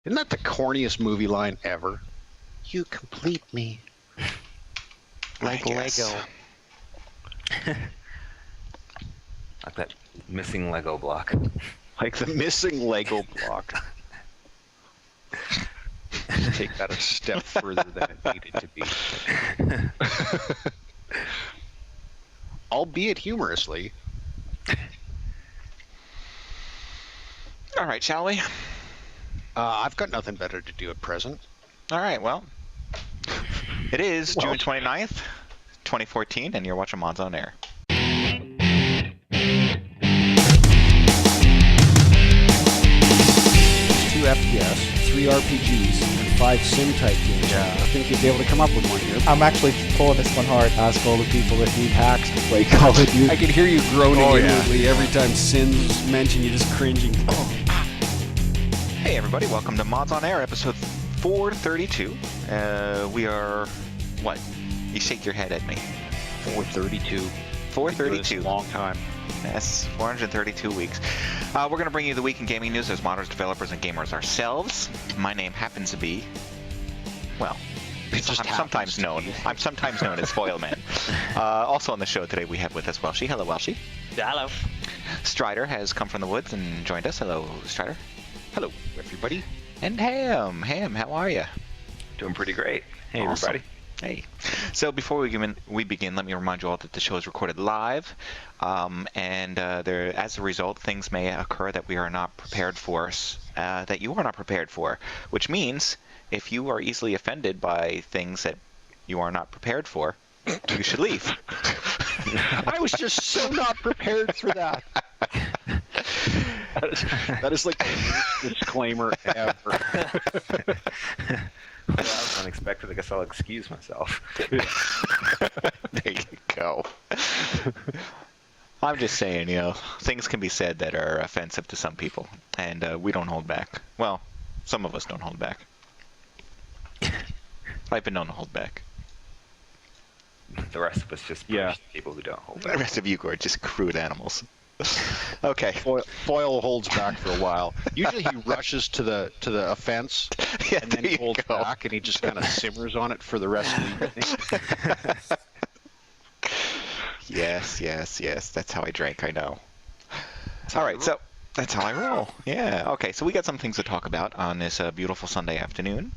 Isn't that the corniest movie line ever? You complete me. Like Lego. Like that missing Lego block. Like the missing Lego block. Take that a step further than it needed to be. Albeit humorously. All right, shall we? I've got nothing better to do at present. All right, well, it is June 29th, 2014, and you're watching MODSonair. 2 FPS, 3 RPGs, and 5 sim-type games. Yeah. I think you'd be able to come up with one here. I'm actually pulling this one hard. Ask all the people that need hacks to play Call of Duty. I can hear you groaning inwardly every time Sin's mentioned. You're just cringing. Hey everybody, welcome to MODSonair, episode 432. We are, what? You shake your head at me. 432. 432. It's a long time. Yes, 432 weeks. We're going to bring you the week in gaming news as modders, developers, and gamers ourselves. My name happens to be, well, I'm sometimes known as foyleman. Also on the show today we have with us Welshy. Hello, Welshy. Hello. Stryder has come from the woods and joined us. Hello, Stryder. Hello, everybody. And Ham, how are you? Doing pretty great. Hey, Awesome. everybody. Hey. So before we begin, let me remind you all that the show is recorded live, and as a result, things may occur that we are not prepared for, that you are not prepared for, which means if you are easily offended by things that you are not prepared for, you should leave. I was just so not prepared for that. That is like the worst disclaimer ever. Well, that was unexpected. I guess I'll excuse myself. There you go. I'm just saying, things can be said that are offensive to some people, and we don't hold back. Well, some of us don't hold back. I've been known to hold back. The rest of us just push people who don't hold The back. rest of you are just crude animals. Okay. Foyle holds back for a while. Usually he rushes to the offense and then he holds back and he just kind of simmers on it for the rest of the evening. Yes. That's how I drink, I know. All right, so that's how I roll. Yeah. Okay, so we got some things to talk about on this beautiful Sunday afternoon,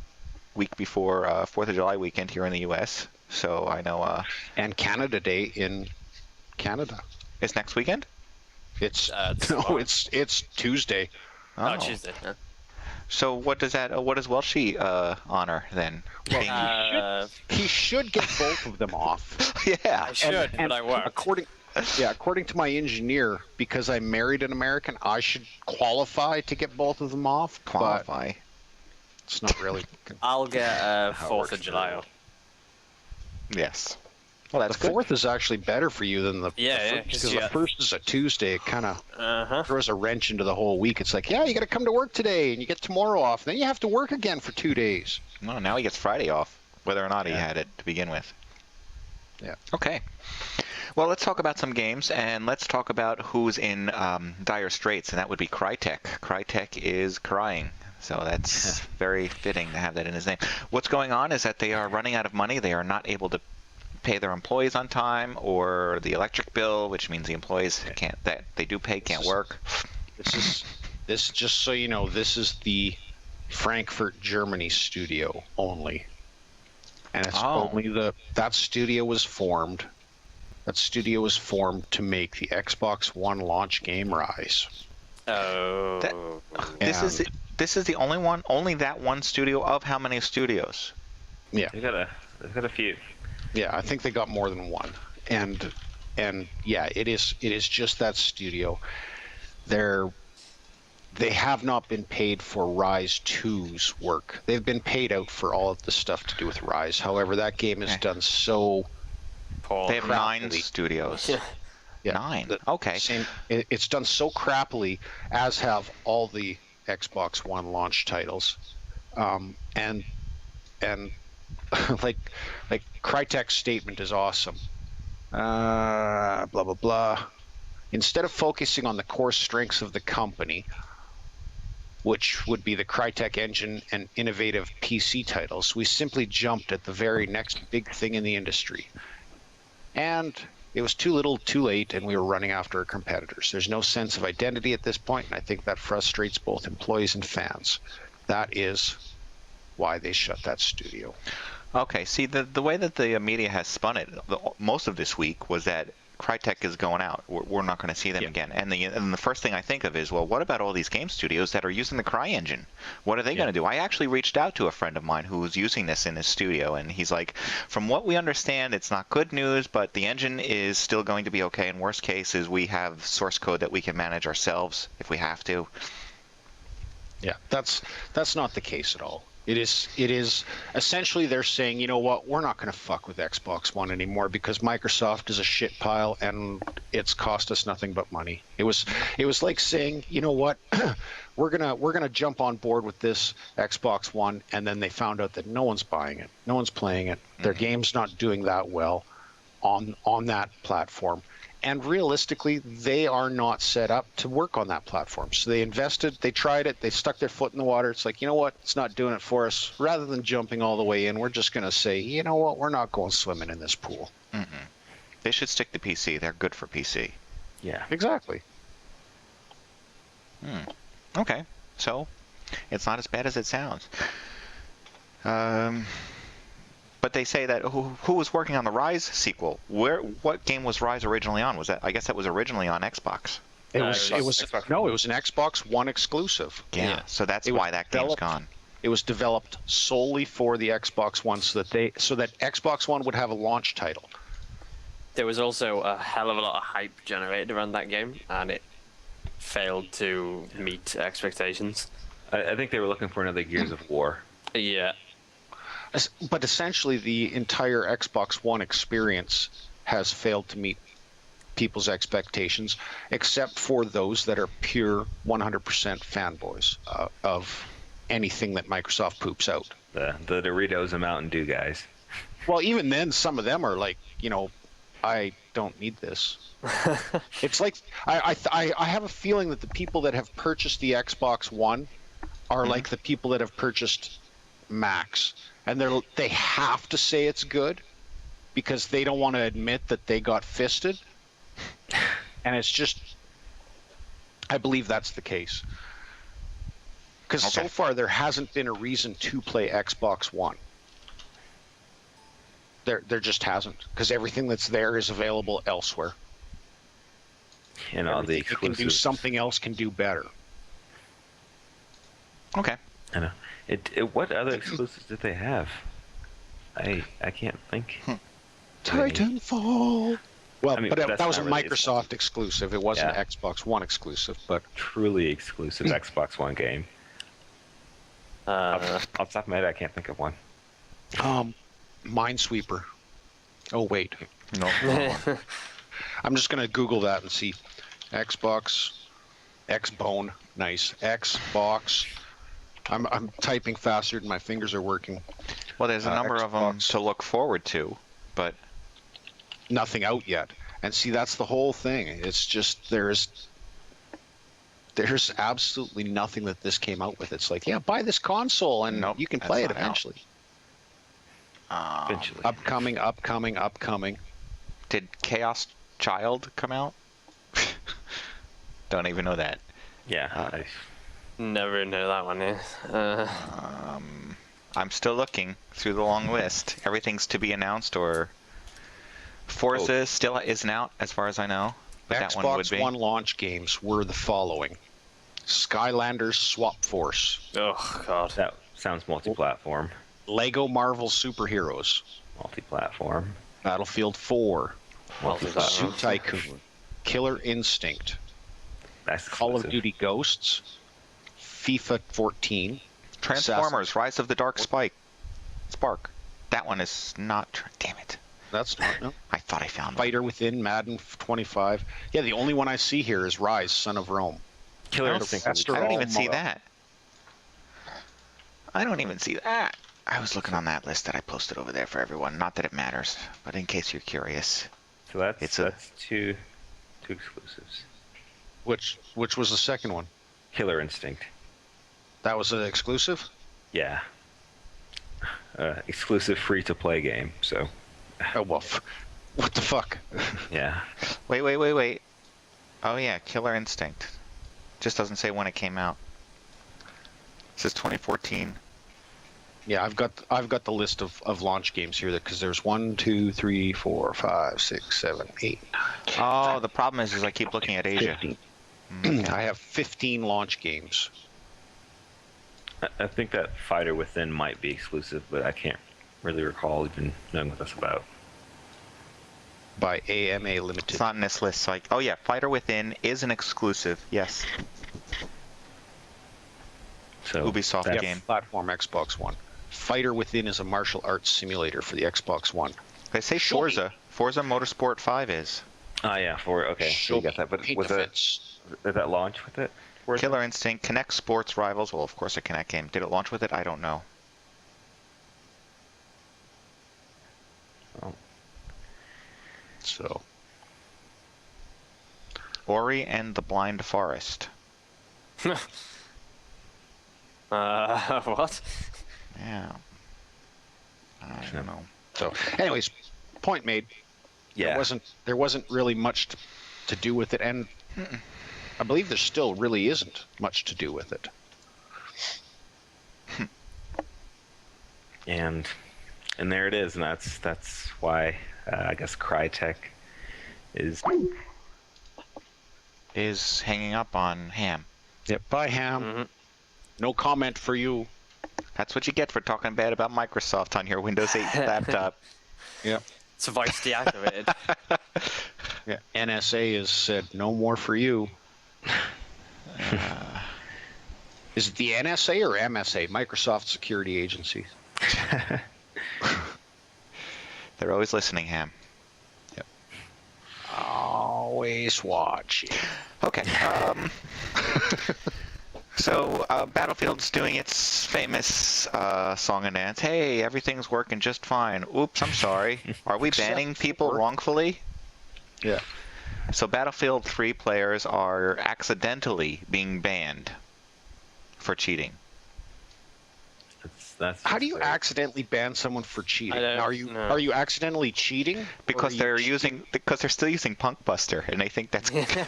week before 4th of July weekend here in the U.S. So I know... and Canada Day in Canada. It's next weekend? It's it's Tuesday. Oh, Tuesday. Yeah. So what does Welshy honor then? He should get both of them off. Yeah. I should, but I won't. According to my engineer, because I married an American, I should qualify to get both of them off. Qualify. But it's not really. I'll get 4th of July off. Yes. Well, that's the 4th is actually better for you than the Yeah, because the 1st is a Tuesday. It kind of throws a wrench into the whole week. It's like, you got to come to work today, and you get tomorrow off. Then you have to work again for 2 days. No, now he gets Friday off, whether or not he had it to begin with. Yeah. Okay. Well, let's talk about some games, and let's talk about who's in dire straits, and that would be Crytek. Crytek is crying. So that's very fitting to have that in his name. What's going on is that they are running out of money. They are not able to pay their employees on time, or the electric bill, which means the employees that they do pay can't work. This just so you know, this is the Frankfurt, Germany studio only, and it's only that studio was formed. That studio was formed to make the Xbox One launch game Rise. Oh. This is the only that one studio of how many studios? Yeah. They've got a few. Yeah, I think they got more than one, and yeah, it is just that studio. They have not been paid for Rise 2's work. They've been paid out for all of the stuff to do with Rise. However, that game is done so. They have 9 studios. Yeah, 9. Okay. It's done so crappily, as have all the Xbox One launch titles, and like Crytek's statement is awesome. Blah blah blah. Instead of focusing on the core strengths of the company, which would be the Crytek engine and innovative PC titles. We simply jumped at the very next big thing in the industry. And it was too little, too late, and we were running after our competitors. There's no sense of identity at this point, and I think that frustrates both employees and fans. That is why they shut that studio. Okay, see, the way that the media has spun it, most of this week was that Crytek is going out. We're not going to see them again. And the first thing I think of is, well, what about all these game studios that are using the Cry engine? What are they going to do? I actually reached out to a friend of mine who was using this in his studio, and he's like, from what we understand, it's not good news, but the engine is still going to be okay. In worst cases, we have source code that we can manage ourselves if we have to. Yeah, that's not the case at all. It is essentially they're saying, you know what, we're not going to fuck with Xbox One anymore because Microsoft is a shit pile and it's cost us nothing but money. It was like saying, you know what, we're gonna jump on board with this Xbox One, and then they found out that no one's buying it, no one's playing it, their game's not doing that well on that platform. And realistically, they are not set up to work on that platform. So they invested, they tried it, they stuck their foot in the water. It's like, you know what, it's not doing it for us. Rather than jumping all the way in, we're just going to say, you know what, we're not going swimming in this pool. They should stick to PC. They're good for PC. Yeah. Exactly. Okay, so it's not as bad as it sounds. But they say that who was working on the Rise sequel? What game was Rise originally on? I guess that was originally on Xbox. It was an Xbox One exclusive. Yeah. So that's why that game's gone. It was developed solely for the Xbox One so that Xbox One would have a launch title. There was also a hell of a lot of hype generated around that game, and it failed to meet expectations. I think they were looking for another Gears of War. Yeah. But essentially, the entire Xbox One experience has failed to meet people's expectations, except for those that are pure 100% fanboys of anything that Microsoft poops out. The Doritos and Mountain Dew guys. Well, even then, some of them are like, you know, I don't need this. It's like I have a feeling that the people that have purchased the Xbox One are like the people that have purchased Macs. And they have to say it's good because they don't want to admit that they got fisted. And it's just, I believe that's the case. Because so far there hasn't been a reason to play Xbox One. There just hasn't, because everything that's there is available elsewhere. And all the exclusives. It can do something else, can do better. Okay. I know. What other exclusives did they have? I can't think. Titanfall. Well, I mean, but that was a really Microsoft exclusive. It wasn't an Xbox One exclusive, but truly exclusive Xbox One game. Off the top of my head, I can't think of one. Minesweeper. Oh wait, No. I'm just gonna Google that and see. Xbox, Xbone, nice. Xbox. I'm typing faster than my fingers are working. Well, there's a number of them to look forward to, but nothing out yet. And see, that's the whole thing. It's just there's absolutely nothing that this came out with. It's like, yeah, buy this console and you can play it eventually. Eventually. Upcoming. Did Chaos Child come out? Don't even know that. Yeah. Never know that one is. I'm still looking through the long list. Everything's to be announced, or Forza still isn't out, as far as I know. But Xbox that one would be. One launch games were the following: Skylanders Swap Force. Oh God. That sounds multi-platform. Lego Marvel Superheroes. Multi-platform. Battlefield 4. Multi-platform. Suit Tycoon. Killer Instinct. That's Call of exclusive. Duty Ghosts. FIFA 14. Transformers: Rise of the Dark Spark. That one is not. Damn it! That's not. No. I thought I found one. Fighter Within, Madden 25. Yeah, the only one I see here is Rise, Son of Rome. Killer I Instinct. don't even see that. I don't even see that. I was looking on that list that I posted over there for everyone. Not that it matters, but in case you're curious. So that's two exclusives. Which was the second one? Killer Instinct. That was an exclusive? Yeah. Exclusive free-to-play game. So, Oh, well, what the fuck? yeah. Wait. Oh yeah, Killer Instinct. Just doesn't say when it came out. It says 2014. Yeah, I've got the list of launch games here because there's 1, 2, 3, 4, 5, 6, 7, 8. Oh, the problem is I keep looking at Asia. 15. I have 15 launch games. I think that Fighter Within might be exclusive, but I can't really recall even knowing what that's about. By AMA Limited. It's not in this list. So oh yeah, Fighter Within is an exclusive. Yes. So Ubisoft that's- game. Platform Xbox One. Fighter Within is a martial arts simulator for the Xbox One. They say Show me. Forza Motorsport 5 is. Oh yeah, okay. So you got that, but Paint was the it? fence. Did that launch with it? Forza? Killer Instinct, Kinect Sports Rivals. Well, of course a Kinect game. Did it launch with it? I don't know. Oh, So, Ori and the Blind Forest. What? Yeah. I don't know. so, anyways, point made. yeah. There wasn't really much to do with it, and I believe there still really isn't much to do with it. And there it is, and that's why I guess Crytek is. Is hanging up on Ham. Yep. Bye, Ham. Mm-hmm. No comment for you. That's what you get for talking bad about Microsoft on your Windows 8 laptop. Yep. It's a voice deactivated. Yeah. NSA has said no more for you. Is it the NSA or MSA? Microsoft Security Agency. They're always listening, Ham. Always watching. Okay. So Battlefield's doing its famous song and dance. Hey, everything's working just fine. Oops, I'm sorry. Are we Except banning people for- wrongfully? Yeah. So Battlefield 3 players are accidentally being banned for cheating. That's How do you accidentally ban someone for cheating? I don't Are you know. are you accidentally cheating? Because they're still using Punkbuster, and they think that's an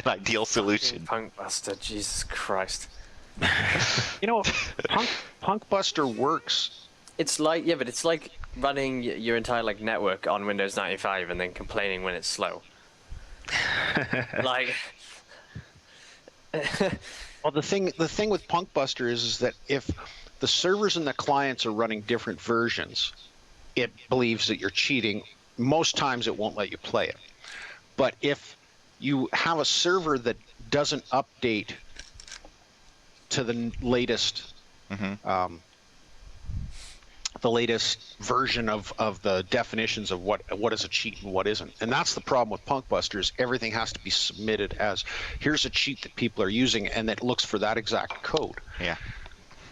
ideal solution. Punkbuster, Jesus Christ. You know, Punkbuster works. It's like, yeah, but it's like running your entire like network on Windows 95 and then complaining when it's slow. Like, Well, the thing with Punkbuster is that if the servers and the clients are running different versions, it believes that you're cheating. Most times it won't let you play it. But if you have a server that doesn't update to the latest the latest version of the definitions of what is a cheat and what isn't. And that's the problem with Punkbuster is everything has to be submitted as here's a cheat that people are using and that looks for that exact code. Yeah.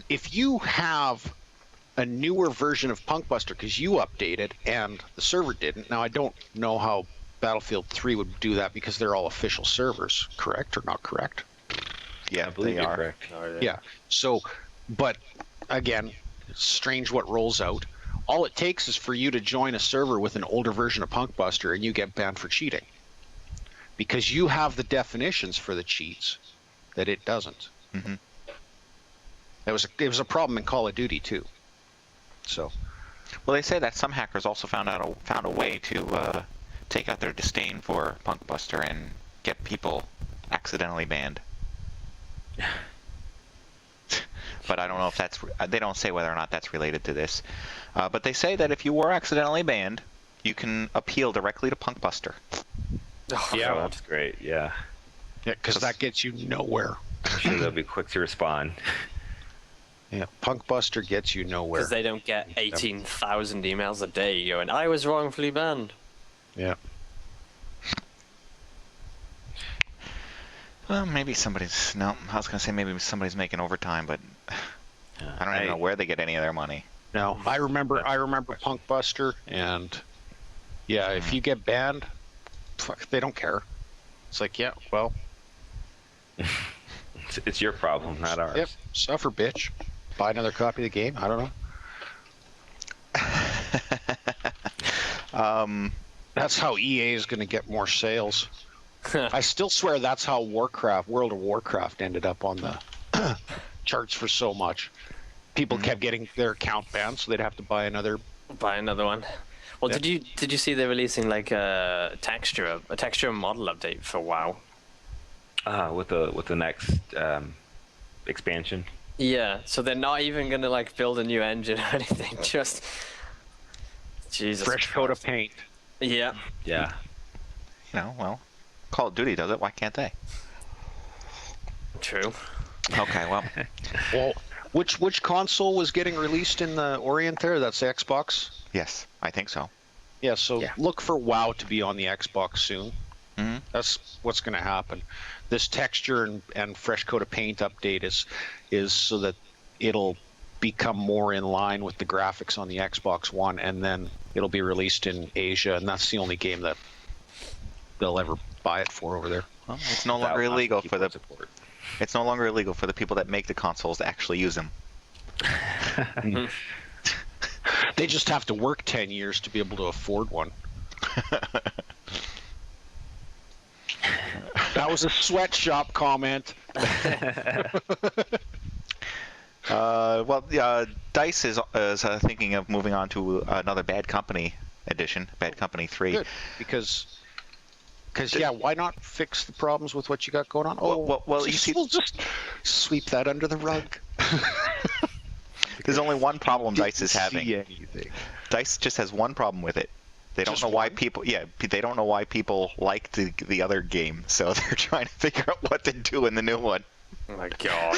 If you have a newer version of Punkbuster because you updated and the server didn't, now I don't know how Battlefield 3 would do that because they're all official servers, correct or not correct? Yeah, I believe they you're are. correct. Yeah. So, but again, it's strange what rolls out. All it takes is for you to join a server with an older version of Punkbuster and you get banned for cheating. Because you have the definitions for the cheats that it doesn't. Mm-hmm. It was a problem in Call of Duty too. So, Well, they say that some hackers also found a way to take out their disdain for Punkbuster and get people accidentally banned. But I don't know if that's. They don't say whether or not that's related to this. But they say that if you were accidentally banned, you can appeal directly to Punkbuster. oh, Yeah, God. that's great. Yeah, yeah, because that gets you nowhere. I'm sure they'll be quick to respond. Yeah, Punkbuster gets you nowhere. Because they don't get 18,000 emails a day going, I was wrongfully banned. Yeah. Well, maybe somebody's. No, I was gonna say maybe somebody's making overtime, but I don't even know where they get any of their money. No, I remember Punkbuster, and yeah, if you get banned, fuck, they don't care. It's like, yeah, well, It's your problem, not ours. Yep. Suffer, bitch. Buy another copy of the game. I don't know. That's how EA is going to get more sales. I still swear that's how World of Warcraft ended up on the charts for so much. People kept getting their account banned, so they'd have to buy another one. Well, Yep. did you see they're releasing like a texture model update for WoW? With the next expansion. Yeah, so they're not even gonna like build a new engine or anything. Just Jesus. fresh coat of paint. Yeah. Yeah. Well, Call of Duty does it. Why can't they? True. Okay, well, Well, which console was getting released in the Orient there? That's the Xbox? yes, I think so. Yeah, so Yeah. look for WoW to be on the Xbox soon. Hmm. That's what's going to happen. This texture and fresh coat of paint update is so that it'll become more in line with the graphics on the Xbox One, and then it'll be released in Asia, and that's the only game that they'll ever buy it for over there. Well, it's no longer Without illegal for keyboard the support. it's no longer illegal for the people that make the consoles to actually use them. They just have to work 10 years to be able to afford one. That was a sweatshop comment. Dice is thinking of moving on to another Bad Company edition, Bad Company 3. Good, because yeah, why not fix the problems with what you got going on? Well, you see, we'll just sweep that under the rug. there's only one problem Dice is having. See anything. Dice just has one problem with it. They don't Just know why one? people. Yeah, they don't know why people like the other game, so they're trying to figure out what to do in the new one. Oh my god.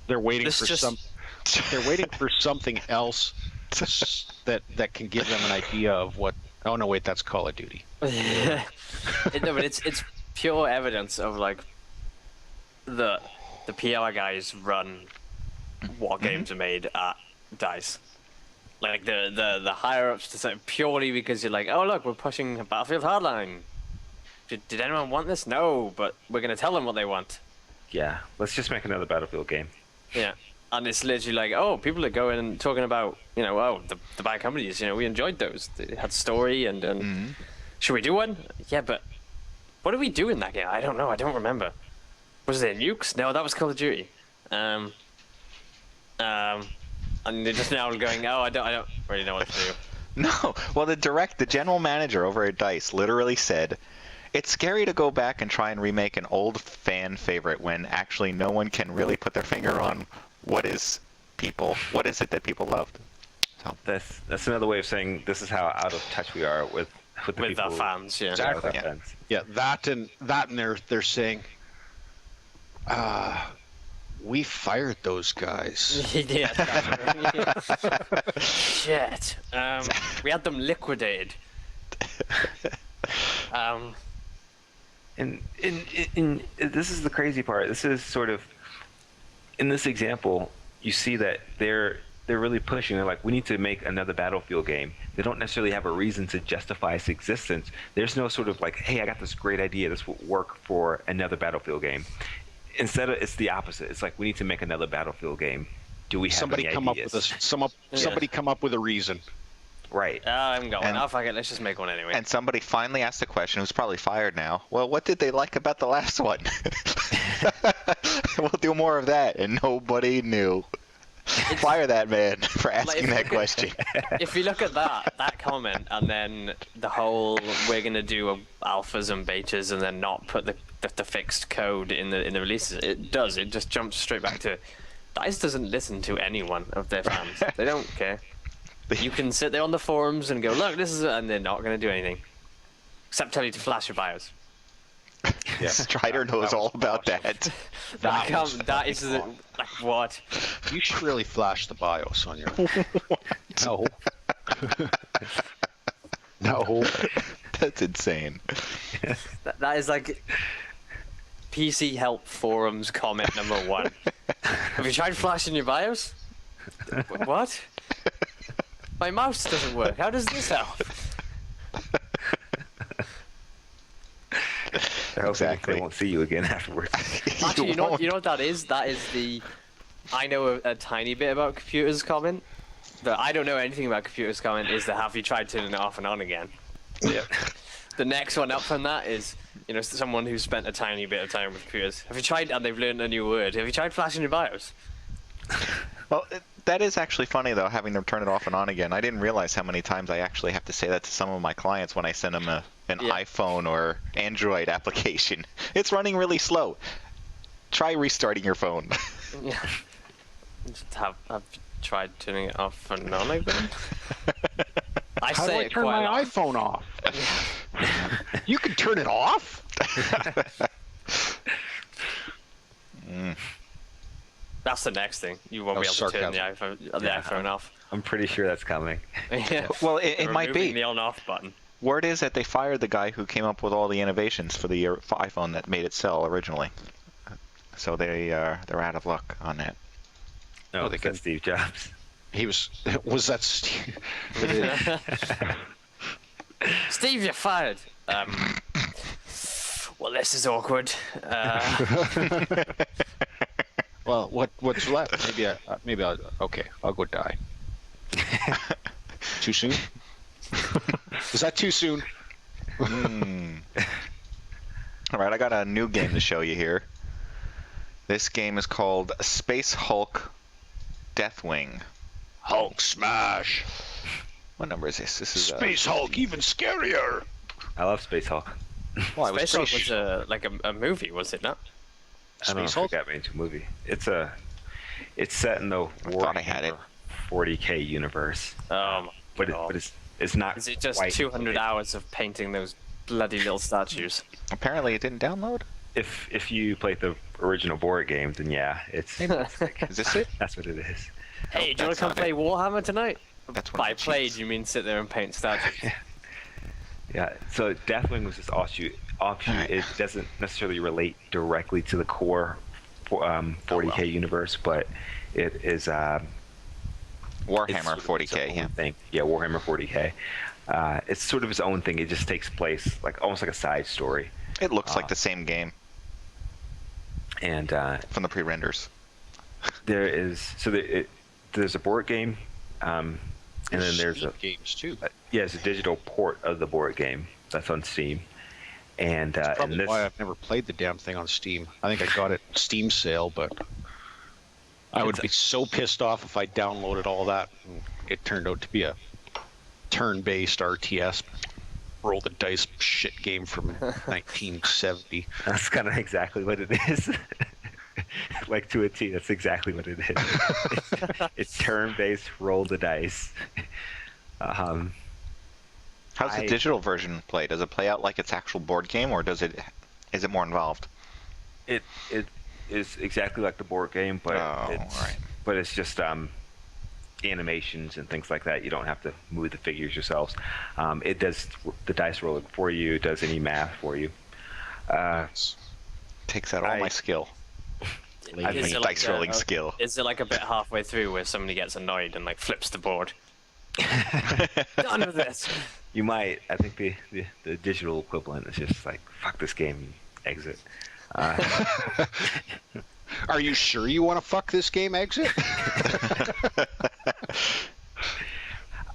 They're waiting This for just- They're waiting for something else that can give them an idea of what. Oh no, wait, that's Call of Duty. No, but it's pure evidence of like the PR guys run what games are made at Dice. Like the higher ups to say purely because you're like, oh look, we're pushing Battlefield Hardline. Did anyone want this? No, but we're gonna tell them what they want. Yeah. Let's just make another Battlefield game. Yeah. And it's literally like, oh, people are going and talking about, oh, the bad companies, we enjoyed those. They had story and should we do one? Yeah, but what did we do in that game? I don't know. I don't remember. Was there nukes? No, that was Call of Duty. And they're just now going, oh, I don't really know what to do. No, well, the general manager over at Dice literally said, "It's scary to go back and try and remake an old fan favorite when actually no one can really put their finger on what is it that people loved." So That's another way of saying this is how out of touch we are with the With people our fans, yeah. with our Yeah. fans. Yeah, that and they're saying, we fired those guys. Yeah. Shit. We had them liquidated. And this is the crazy part. This is sort of, in this example, you see that they're really pushing. They're like, we need to make another Battlefield game. They don't necessarily have a reason to justify its existence. There's no sort of like, hey, I got this great idea. This will work for another Battlefield game. Instead, it's the opposite. It's like, we need to make another Battlefield game. Do we have Somebody any come ideas? up with somebody come up with a reason. Right. I'm going. And- Oh, fuck it. Let's just make one anyway. And somebody finally asked the question, who's probably fired now, well, what did they like about the last one? We'll do more of that, and nobody knew. Fire that man for asking that question. If you look at that comment, and then the whole we're gonna do alphas and betas, and then not put the fixed code in the releases, it just jumps straight back to DICE doesn't listen to anyone of their fans. They don't care. You can sit there on the forums and go, look, this is it, and they're not gonna do anything except tell you to flash your BIOS. Yeah. Strider knows all about that. That is like what? You should really flash the BIOS on your. No. No. That's insane. That is like PC help forums comment number 1. Have you tried flashing your BIOS? What? My mouse doesn't work. How does this help? They're hoping Exactly. they won't see you again afterwards. Actually, won't. you know what that is? That is the. I know a tiny bit about computers comment, but I don't know anything about computers comment. Is that have you tried turning it off and on again? Yeah. The next one up from that is, someone who spent a tiny bit of time with computers. Have you tried, and they've learned a new word. Have you tried flashing your BIOS? Well, that is actually funny, though, having them turn it off and on again. I didn't realize how many times I actually have to say that to some of my clients when I send them an iPhone or Android application. It's running really slow. Try restarting your phone. Yeah. Just have tried turning it off and on again? I How do say I it turn quite a my lot. iPhone off? You can turn it off? That's the next thing. You won't be able to turn the iPhone off. I'm pretty sure that's coming. Yeah. Well, it might Removing be. the on-off button. Word is that they fired the guy who came up with all the innovations for the iPhone that made it sell originally. So they're out of luck on that. No, they that's can- Steve Jobs. Was that Steve? Steve, you're fired. Well, this is awkward. Well, what's left? Maybe I'll go die. Too soon? Is that too soon? All right, I got a new game to show you here. This game is called Space Hulk Deathwing. Hulk smash! What number is this? This is Space Hulk, even scarier! I love Space Hulk. Well, I was Space Hulk pretty was like a movie, was it not? I don't know Space if Hulk? it got me into a movie. It's set in the thought I had it. 40K universe. Oh my But god. it's not. Is it just quite 200 hours of painting those bloody little statues? Apparently, it didn't download. If you played the original board game, then yeah, it's Is this it? that's what it is. Hey, do you want that's to come not play Warhammer tonight? That's one By of the played, cheats. you mean sit there and paint statues? Yeah. So Deathwing was this offshoot. Alright. It doesn't necessarily relate directly to the core 40K universe, but it is Warhammer it's sort of its 40K. own Yeah. thing. Yeah, Warhammer 40K. It's sort of its own thing. It just takes place almost like a side story. It looks like the same game And from the pre-renders. there's a board game, and then there's a games too. it's a digital port of the board game that's on Steam. And That's and probably this why I've never played the damn thing on Steam. I think I got it Steam sale, but I would be so pissed off if I downloaded all that and it turned out to be a turn-based RTS roll the dice shit game from 1970. that's kind of exactly what it is. Like to a T, that's exactly what it is. It's turn-based, roll the dice. How's the digital version play? Does it play out like its actual board game, or is it more involved? It is exactly like the board game, but right. but it's just animations and things like that. You don't have to move the figures yourselves. It does the dice rolling for you. It does any math for you. Takes out all my skill. I Is think it Dice like rolling skill. Is it like a bit halfway through where somebody gets annoyed and like flips the board? Done with this. You might. I think the digital equivalent is just like, fuck this game, exit. Are you sure you want to fuck this game, exit?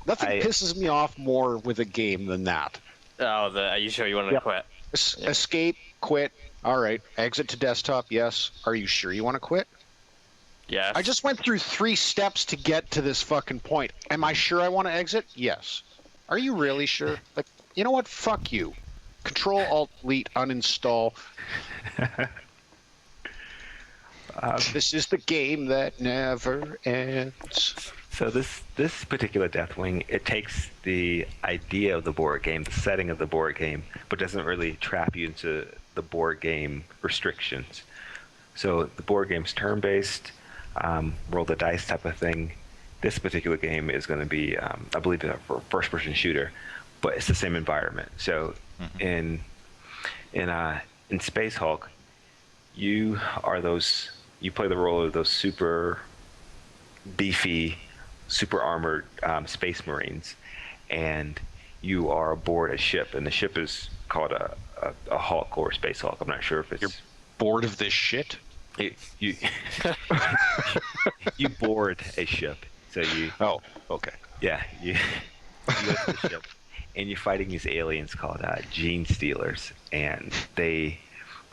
Nothing pisses me off more with a game than that. Oh, are you sure you want to quit? Escape, quit. All right, exit to desktop. Yes. Are you sure you want to quit? Yeah. I just went through 3 steps to get to this fucking point. Am I sure I want to exit? Yes. Are you really sure? Like, you know what? Fuck you. Control Alt Delete uninstall. This is the game that never ends. So this particular Deathwing, it takes the idea of the board game, the setting of the board game, but doesn't really trap you into the board game restrictions. So the board game's turn-based, roll the dice type of thing. This particular game is going to be, I believe, a first-person shooter, but it's the same environment. So in Space Hulk, you play the role of those super beefy, super armored Space Marines, and you are aboard a ship, and the ship is called a a Hulk or a Space Hulk. I'm not sure if it's. You're bored of this shit? You you board a ship, so you. Oh, okay. Yeah, you go to the ship, and you're fighting these aliens called gene stealers, and they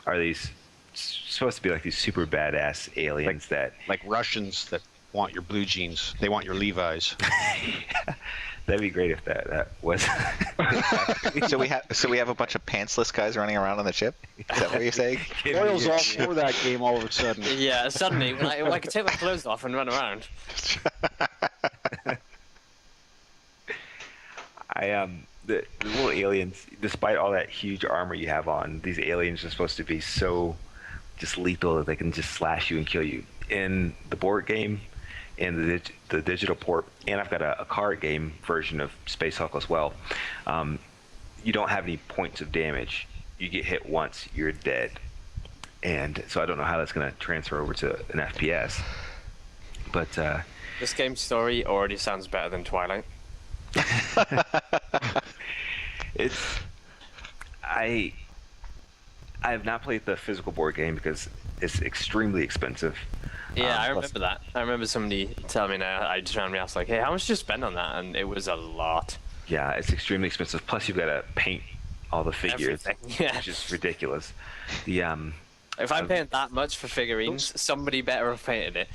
are these supposed to be like these super badass aliens like Russians that want your blue jeans. They want your Levi's. That'd be great if that was. So we have a bunch of pantsless guys running around on the ship. Is that what you're saying? Foyle's all for that game all of a sudden. Yeah, suddenly when I could take my clothes off and run around. The little aliens, despite all that huge armor you have on, these aliens are supposed to be so just lethal that they can just slash you and kill you. In the board game, in the digital port, and I've got a card game version of Space Hulk as well. You don't have any points of damage. You get hit once, you're dead. And so I don't know how that's going to transfer over to an FPS. But This game's story already sounds better than Twilight. I have not played the physical board game because it's extremely expensive. Yeah, I remember that. I remember somebody telling me now. I just ran me. I was like, "Hey, how much did you spend on that?" And it was a lot. Yeah, it's extremely expensive. Plus, you've got to paint all the figures, yeah. which is ridiculous. The If I'm paying that much for figurines, somebody better have painted it.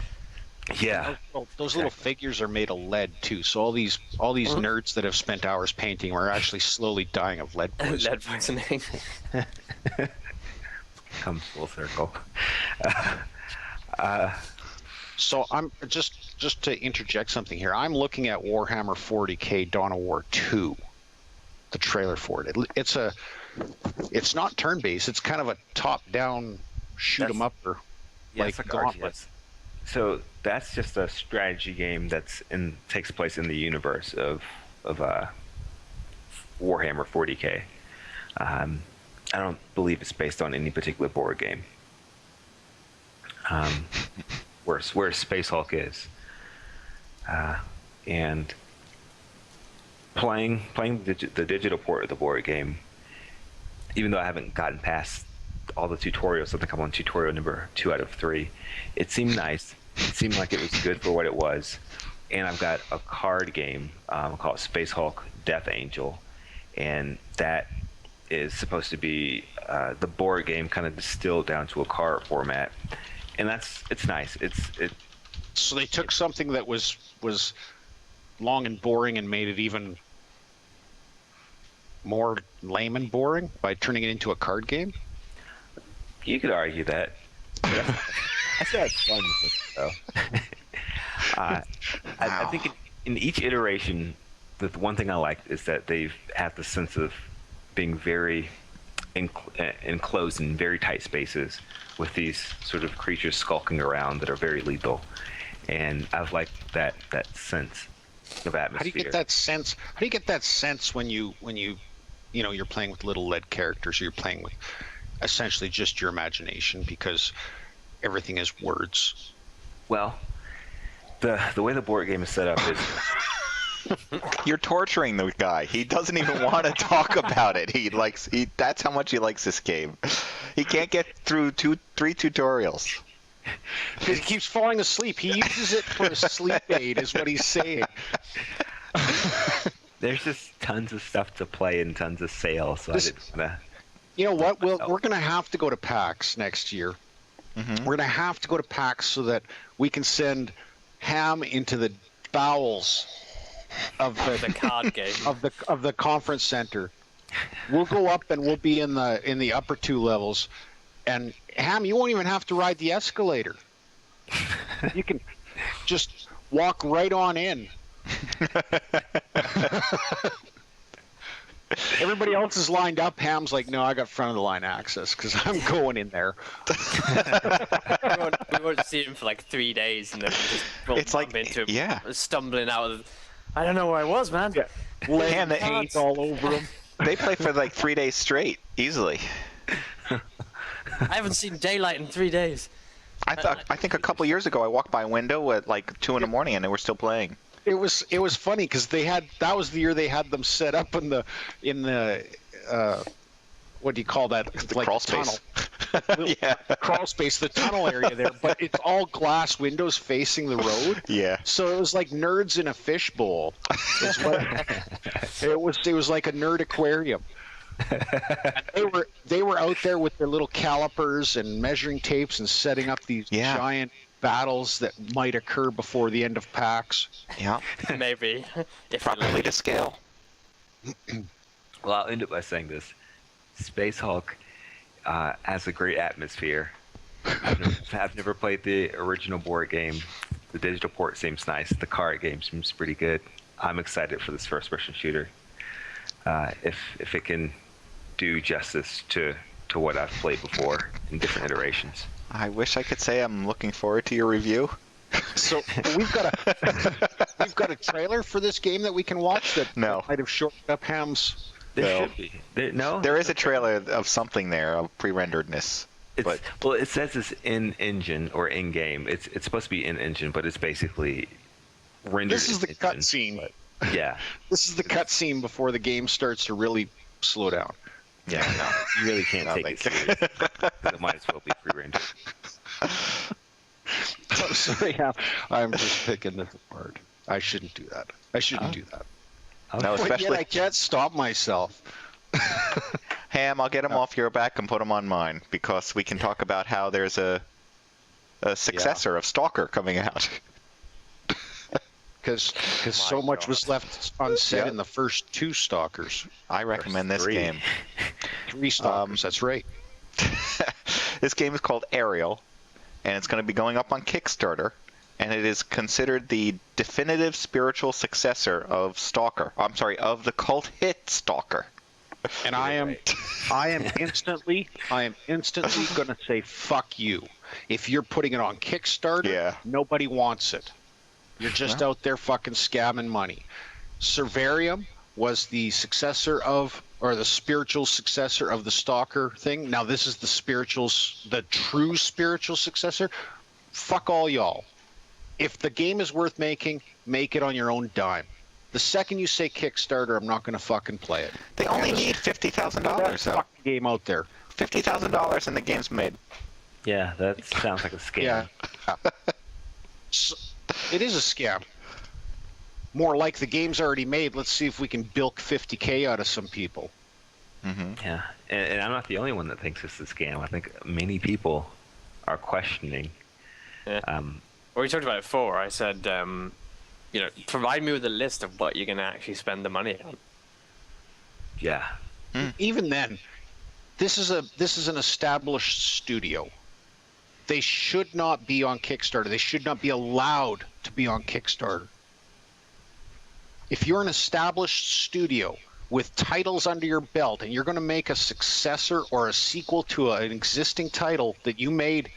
Yeah. Those little figures are made of lead too. So all these nerds that have spent hours painting are actually slowly dying of lead poisoning. Lead poisoning. Comes full circle. So I'm just to interject something here. I'm looking at Warhammer 40K Dawn of War 2, the trailer for it. It's not turn-based. It's kind of a top-down shoot 'em up or like Gauntlet. So that's just a strategy game takes place in the universe of Warhammer 40K. I don't believe it's based on any particular board game. Where Space Hulk is, and playing the digital port of the board game, even though I haven't gotten past all the tutorials. I think I'm on tutorial number 2 out of 3. It seemed nice. It seemed like it was good for what it was. And I've got a card game called Space Hulk Death Angel, and that is supposed to be the board game kind of distilled down to a card format. And it's nice. So they took something that was long and boring and made it even more lame and boring by turning it into a card game? You could argue that. I say it's fun, though. I think in each iteration, the one thing I like is that they've had the sense of being very enclosed in very tight spaces with these sort of creatures skulking around that are very lethal, and I've liked that sense of atmosphere. How do you get that sense? How do you get that sense when you're playing with little lead characters, or you're playing with essentially just your imagination because everything is words? Well, the way the board game is set up is You're torturing the guy. He doesn't even want to talk about it. That's how much he likes this game. He can't get through 3 tutorials. Because he keeps falling asleep. He uses it for a sleep aid, is what he's saying. There's just tons of stuff to play and tons of sales. So I didn't wanna... You know what? We're going to have to go to PAX next year. Mm-hmm. We're going to have to go to PAX so that we can send Ham into the bowels of the card game of the conference center. We'll go up and we'll be in the upper 2 levels, and Ham, you won't even have to ride the escalator. You can just walk right on in. Everybody else is lined up. Ham's like, no, I got front of the line access because I'm going in there. we won't see him for like 3 days, and then we just bump into him, stumbling out of. I don't know where I was, man. Yeah. And the paint all over him. They play for like 3 days straight, easily. I haven't seen daylight in 3 days. I think a couple years ago I walked by a window at like 2 in the morning and they were still playing. It was funny because that was the year they had them set up in the what do you call that? The like crawl tunnel. space. Yeah. Crawl space, the tunnel area there, but it's all glass windows facing the road. Yeah. So it was like nerds in a fishbowl. It was like a nerd aquarium. And they were out there with their little calipers and measuring tapes and setting up these giant battles that might occur before the end of PAX. Yeah. Maybe. If Properly to scale. Well, I'll end it by saying this: Space Hulk has a great atmosphere. I've never played the original board game. The digital port seems nice. The card game seems pretty good. I'm excited for this first-person shooter. If it can do justice to what I've played before in different iterations. I wish I could say I'm looking forward to your review. So we've got a trailer for this game that we can watch that might have shortened up Ham's. There should be. There is a trailer of something there, of pre-renderedness. Well, it says it's in-engine or in-game. It's supposed to be in-engine, but it's basically rendered. This is the cutscene. Yeah. This is the cutscene before the game starts to really slow down. Yeah, no, you really can't take it serious. It might as well be pre-rendered. Sorry, I'm just picking this apart. I shouldn't do that. No, especially. Yet I can't stop myself. Ham, I'll get them off your back and put them on mine, because we can talk about how there's a successor of Stalker coming out. Because so much was left unsaid in the first 2 Stalkers. I recommend this game. 3 Stalkers, that's right. This game is called Aerial, and it's going to be going up on Kickstarter, and it is considered the definitive spiritual successor of Stalker. I'm sorry, of the cult hit Stalker. And I am instantly going to say fuck you. If you're putting it on Kickstarter, nobody wants it. You're just out there fucking scamming money. Servarium was the successor of, or the spiritual successor of the Stalker thing. Now this is the true spiritual successor. Fuck all y'all. If the game is worth making, make it on your own dime. The second you say Kickstarter, I'm not going to fucking play it. They only need $50,000. So game out there. $50,000 and the game's made. Yeah, that sounds like a scam. Yeah. So, it is a scam. More like the game's already made. Let's see if we can bilk $50K out of some people. Mm-hmm. Yeah, and I'm not the only one that thinks it's a scam. I think many people are questioning. Yeah. Well, we talked about it before. I said, provide me with a list of what you're going to actually spend the money on. Yeah. Even then, this is an established studio. They should not be on Kickstarter. They should not be allowed to be on Kickstarter. If you're an established studio with titles under your belt and you're going to make a successor or a sequel to an existing title that you made,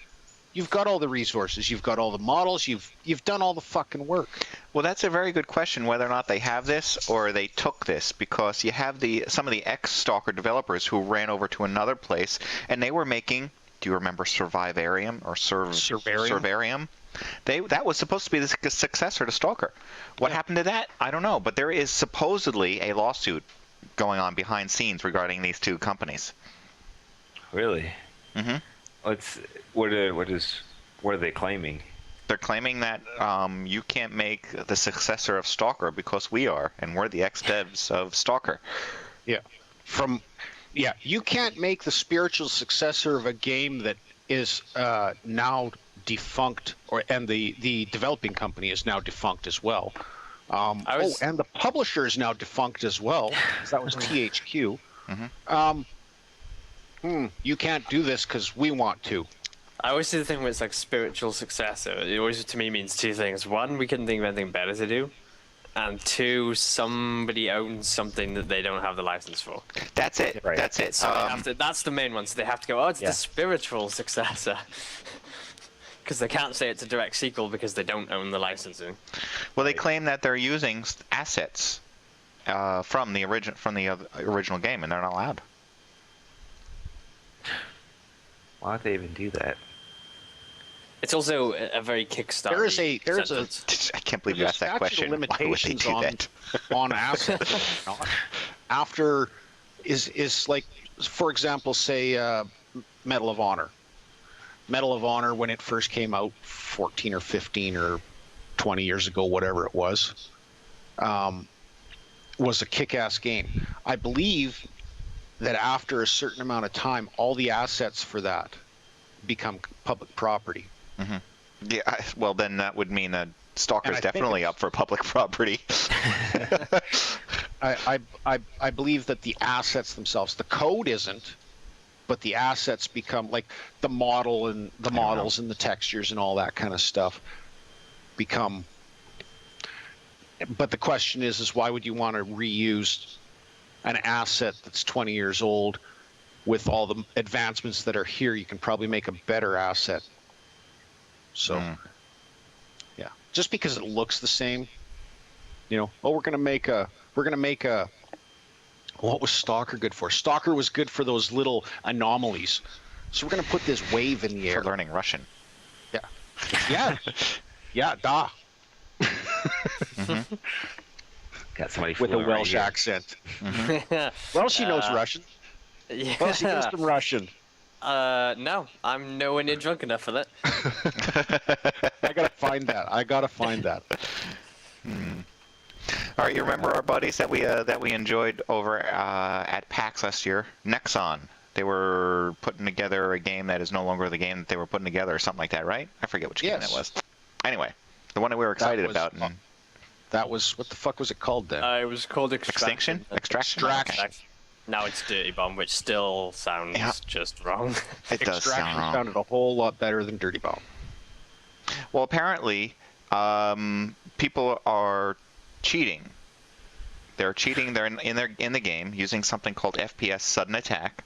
you've got all the resources, you've got all the models, you've done all the fucking work. Well, that's a very good question, whether or not they have this or they took this, because you have some of the ex-Stalker developers who ran over to another place, and they were making, do you remember Survivarium or Survarium? That was supposed to be the successor to Stalker. What happened to that? I don't know, but there is supposedly a lawsuit going on behind scenes regarding these 2 companies. Really? Mm-hmm. What are they claiming? They're claiming that you can't make the successor of Stalker because we are, and we're the ex-devs of Stalker. Yeah. You can't make the spiritual successor of a game that is now defunct, and the developing company is now defunct as well. And the publisher is now defunct as well. That was THQ. Mm-hmm. You can't do this because we want to. I always see the thing where it's like spiritual successor. It always, to me, means 2 things. 1, we couldn't think of anything better to do. And 2, somebody owns something that they don't have the license for. That's it. Right. That's it. So that's the main one. So they have to go, it's the spiritual successor. Because they can't say it's a direct sequel because they don't own the licensing. Well, they claim that they're using assets from the original game, and they're not allowed. Why would they even do that? It's also a very Kickstarter. I can't believe you asked that question. Why would they do that? On assets. After is like for example, say Medal of Honor. Medal of Honor, when it first came out 14 or 15 or 20 years ago, whatever it was a kick-ass game. I believe that after a certain amount of time, all the assets for that become public property. Mm-hmm. Yeah, well, then that would mean that Stalker's definitely up for public property. I believe that the assets themselves, the code isn't, but the assets become like the model and the models and the textures and all that kind of stuff become. But the question is why would you want to reuse an asset that's 20 years old with all the advancements that are here? You can probably make a better asset. So, yeah, just because it looks the same, we're gonna make a. What was Stalker good for? Stalker was good for those little anomalies. So we're gonna put this wave in the air. For learning Russian. Yeah. Yeah. Yeah. Da. Mm-hmm. Got somebody with a Welsh right accent. Mm-hmm. Well, she knows Russian. Yeah. Well, she knows some Russin. No, I'm nowhere near drunk enough for that. I gotta find that. All right, you remember our buddies that we enjoyed over at PAX last year? Nexon. They were putting together a game that is no longer the game that they were putting together, or something like that, right? I forget which game that was. Anyway, the one that we were excited about. That was, what the fuck was it called then? It was called Extraction. Extraction. Now it's Dirty Bomb, which still sounds just wrong. It does sound wrong. Sounded a whole lot better than Dirty Bomb. Well, apparently, people are cheating. They're cheating. They're in the game using something called FPS sudden attack.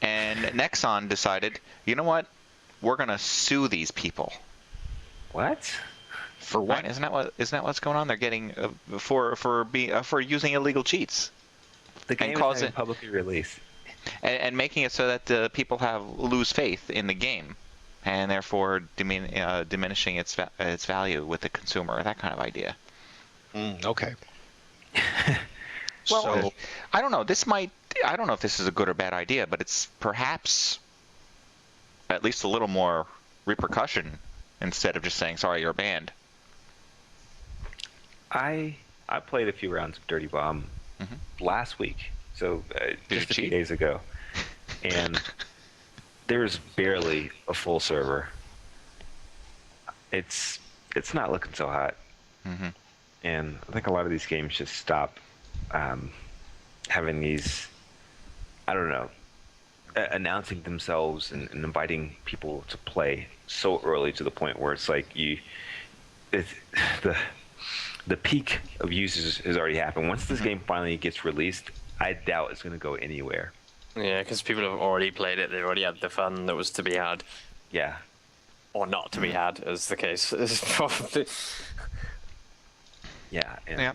And Nexon decided, you know what? We're gonna sue these people. What? For what? Right, isn't that what's going on? They're getting for using illegal cheats. The game is being publicly released. And making it so that people lose faith in the game, and therefore diminishing its value with the consumer. That kind of idea. Okay. Well, so, I don't know. I don't know if this is a good or bad idea, but it's perhaps at least a little more repercussion instead of just saying, sorry, you're banned. I played a few rounds of Dirty Bomb last week, so just a few days ago, and there's barely a full server. It's not looking so hot, and I think a lot of these games just stop having these, I don't know, announcing themselves and inviting people to play so early to the point where it's like the peak of users has already happened. Once this game finally gets released, I doubt it's going to go anywhere. Yeah, because people have already played it. They already had the fun that was to be had. Yeah. Or not to be had, as the case is probably. Yeah. Yeah.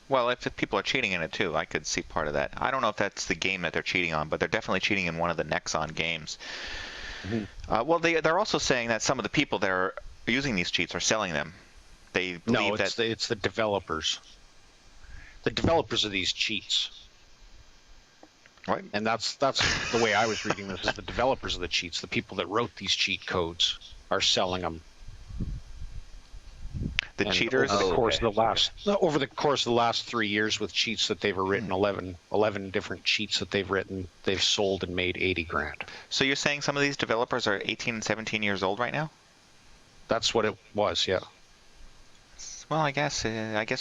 Well, if people are cheating in it too, I could see part of that. I don't know if that's the game that they're cheating on, but they're definitely cheating in one of the Nexon games. Well, they're also saying that some of the people that are using these cheats are selling them. They believe it's the developers. The developers of these cheats. Right. And that's the way I was reading this. Is the developers of the cheats, the people that wrote these cheat codes, are selling them. The cheaters. Over the course of the last 3 years, with cheats that they've written, 11 different cheats that they've written, they've sold and made $80,000. So you're saying some of these developers are 18 and 17 years old right now? That's what it was, yeah. Well, I guess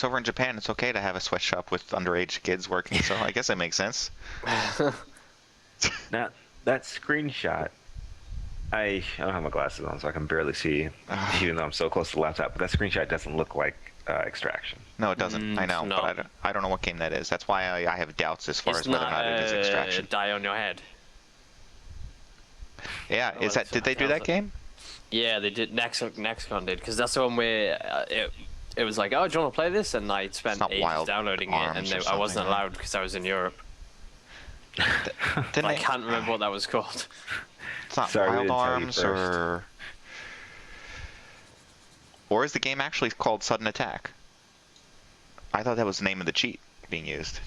over in Japan it's okay to have a sweatshop with underage kids working, so I guess it makes sense. Now, that screenshot, I don't have my glasses on, so I can barely see, even though I'm so close to the laptop, but that screenshot doesn't look like Extraction. No, it doesn't. I know, but I don't know what game that is. That's why I have doubts as far as whether or not it is Extraction. Die on your head. Yeah, did they do that game? Yeah, they did. Nexon did, because that's the one where it was like, oh, do you want to play this? And I spent ages downloading it, and I wasn't allowed because I was in Europe. I can't remember what that was called. It's not Wild Arms, or is the game actually called Sudden Attack? I thought that was the name of the cheat being used.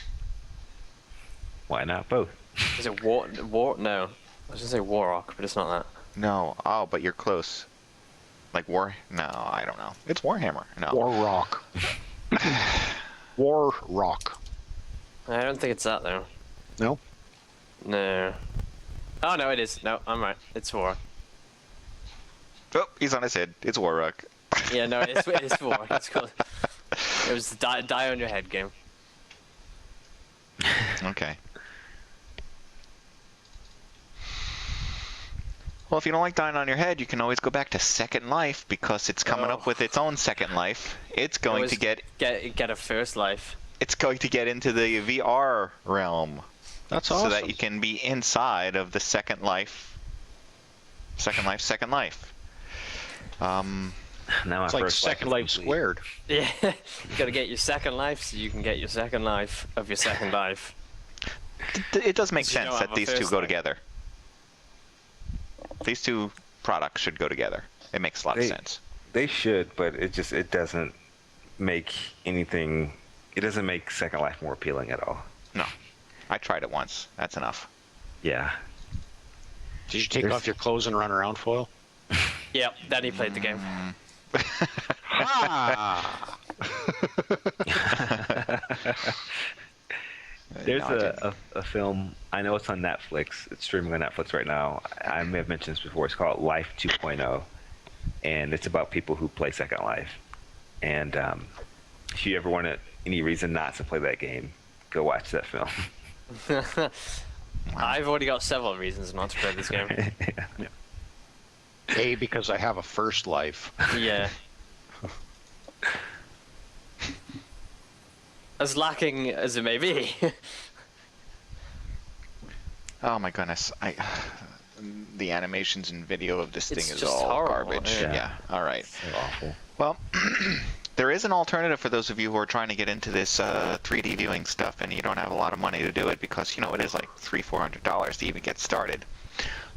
Why not both? Is it War? No. I was gonna say Warrock, but it's not that. No. Oh, but you're close. Like War? No, I don't know. It's Warhammer. No. War Rock. War Rock. I don't think it's that though. No? No. Oh no, it is. No, I'm right. It's Warrock. Oh, he's on his head. It's Warrock. Yeah, no, it's Warrock. It's called. It was the die on your head game. Okay. Well, if you don't like dying on your head, you can always go back to Second Life because it's coming up with its own Second Life. It's going to get a first life. It's going to get into the VR realm. That's awesome. So that you can be inside of the Second Life. Second Life. Now It's like Second Life squared. Yeah, you gotta get your second life so you can get your second life of your second life. It does make You sense don't that have a these two first go life. together. These two products should go together. It makes a lot of sense. They should, but it doesn't make anything. It doesn't make Second Life more appealing at all. No. I tried it once. That's enough. Yeah. Did you take off your clothes and run around, Foil? Yep, then he played the game. Ah! There's a film, I know it's on Netflix, it's streaming on Netflix right now. I may have mentioned this before. It's called Life 2.0, and it's about people who play Second Life. And if you ever want any reason not to play that game, go watch that film. I've already got several reasons not to play this game. Yeah. A, because I have a first life. Yeah. As lacking as it may be. Oh my goodness. The animations and video of this thing It's is just all horrible, garbage. yeah. Yeah. All right. So awful. Well, there is an alternative for those of you who are trying to get into this 3D viewing stuff and you don't have a lot of money to do it because, it is like $300-400 to even get started.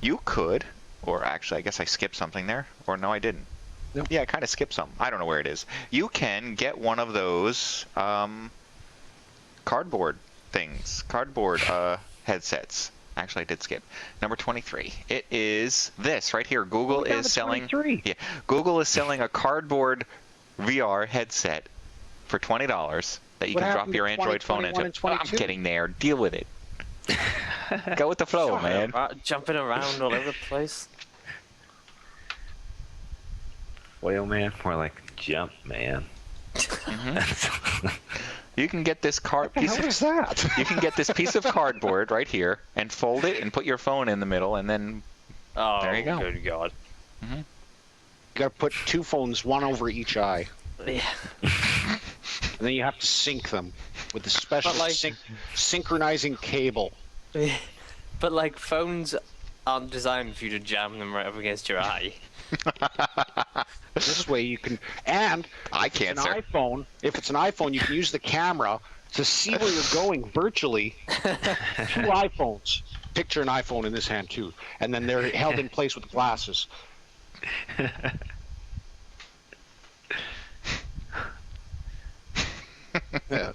You could, or actually I guess I skipped something there, or no I didn't. Nope. Yeah, I kind of skipped some. I don't know where it is. You can get one of those cardboard headsets. Actually, I did skip. Number 23. It is this right here. Google is selling. Yeah, Google is selling a cardboard VR headset for $20 that you can drop your Android phone into. I'm getting there. Deal with it. Go with the flow, man. Jumping around all over the place. Whale man, more like jump man. You can get this piece of that? You can get this piece of cardboard right here and fold it and put your phone in the middle and then there you go. Good God. You gotta put two phones, one over each eye. Yeah. And then you have to sync them with the special synchronizing cable. But like phones aren't designed for you to jam them right up against your eye. This way you can, and eye cancer. If it's an iPhone, you can use the camera to see where you're going virtually. Two iPhones. Picture an iPhone in this hand too, and then they're held in place with glasses. Yeah.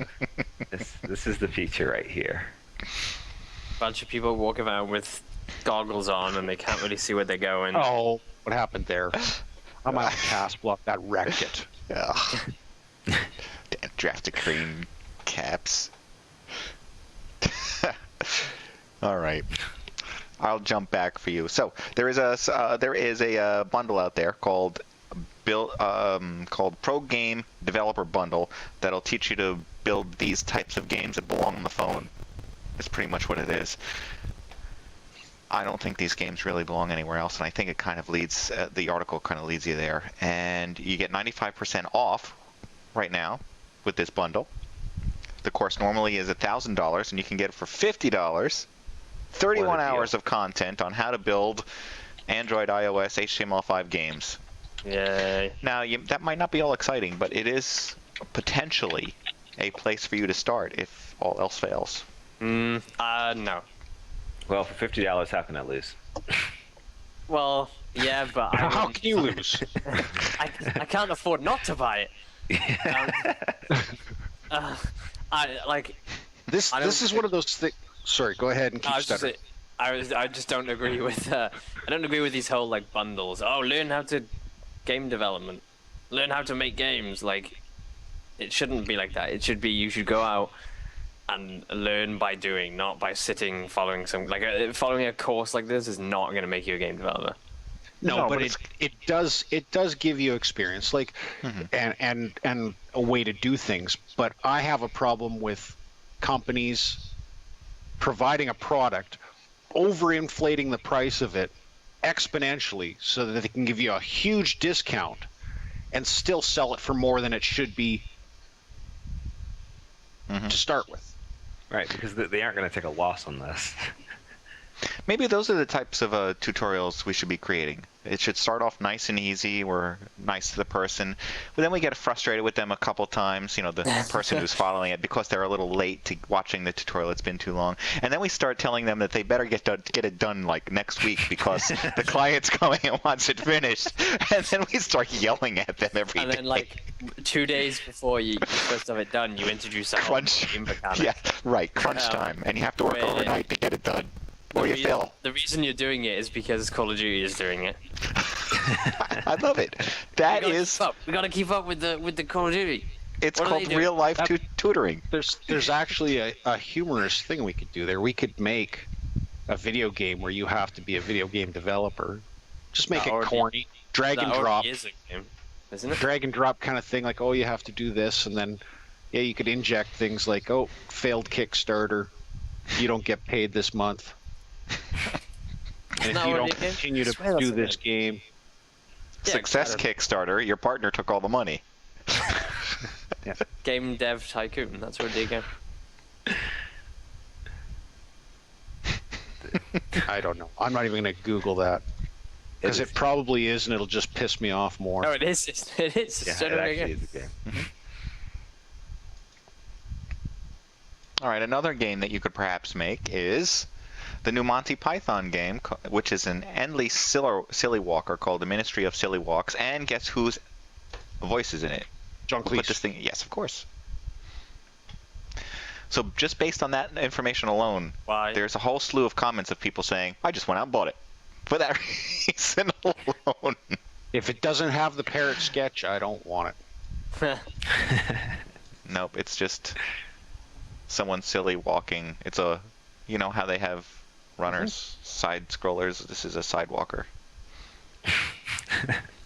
This is the feature right here. Bunch of people walking around with goggles on and they can't really see where they're going. Oh, what happened there? I'm out of cast block. That wrecked it. Damn drafted cream caps. All right. I'll jump back for you. So there is a bundle out there called Pro Game Developer Bundle that'll teach you to build these types of games that belong on the phone. That's pretty much what it is. I don't think these games really belong anywhere else, and I think it kind of leads, the article kind of leads you there. And you get 95% off right now with this bundle. The course normally is $1,000, and you can get it for $50. 31 hours of content on how to build Android, iOS, HTML5 games. Yay. Now, that might not be all exciting, but it is potentially a place for you to start if all else fails. No. Well, for $50, how can I lose? Well, yeah, but How can you lose? I can't afford not to buy it. This is one of those things. Sorry, go ahead and keep stuttering. I just don't agree with I don't agree with these whole like bundles. Oh, learn how to game development, learn how to make games. Like, it shouldn't be like that. It should be you should go out and learn by doing, not by sitting following some following a course like this is not going to make you a game developer. No, but it does give you experience, like, and a way to do things. But I have a problem with companies providing a product, overinflating the price of it exponentially so that they can give you a huge discount and still sell it for more than it should be to start with. Right, because they aren't going to take a loss on this. Maybe those are the types of tutorials we should be creating. It should start off nice and easy, or nice to the person, but then we get frustrated with them a couple times, you know, the person who's following it, because they're a little late to watching the tutorial. It's been too long, and then we start telling them that they better get it done like next week because the client's coming and wants it finished, and then we start yelling at them every day. And then like 2 days before you first have it done, you introduce a crunch game mechanic. Yeah, right, crunch time, and you have to work overnight to get it done. Or you fail. The reason you're doing it is because Call of Duty is doing it. I love it. That is. We gotta keep up with the Call of Duty. It's called real life tutoring. There's actually a humorous thing we could do there. We could make a video game where you have to be a video game developer. Just make it corny, drag and drop. Is a game, isn't it? Drag and drop kind of thing, like, oh, you have to do this, and then you could inject things like, oh, failed Kickstarter, you don't get paid this month. And if you don't continue to do this game, Success Kickstarter, your partner took all the money. Yeah. Game Dev Tycoon, that's what they go. I don't know. I'm not even going to Google that. Because it probably is, and it'll just piss me off more. No, it is. It is. Yeah, it actually is a game. All right, another game that you could perhaps make is the new Monty Python game, which is an endless silly walker called The Ministry of Silly Walks, and guess whose voice is in it? John Cleese. Put this thing, yes, of course. So just based on that information alone, there's a whole slew of comments of people saying, I just went out and bought it. For that reason alone. If it doesn't have the parrot sketch, I don't want it. Nope, it's just someone silly walking. It's a, you know how they have runners, side scrollers. This is a sidewalker.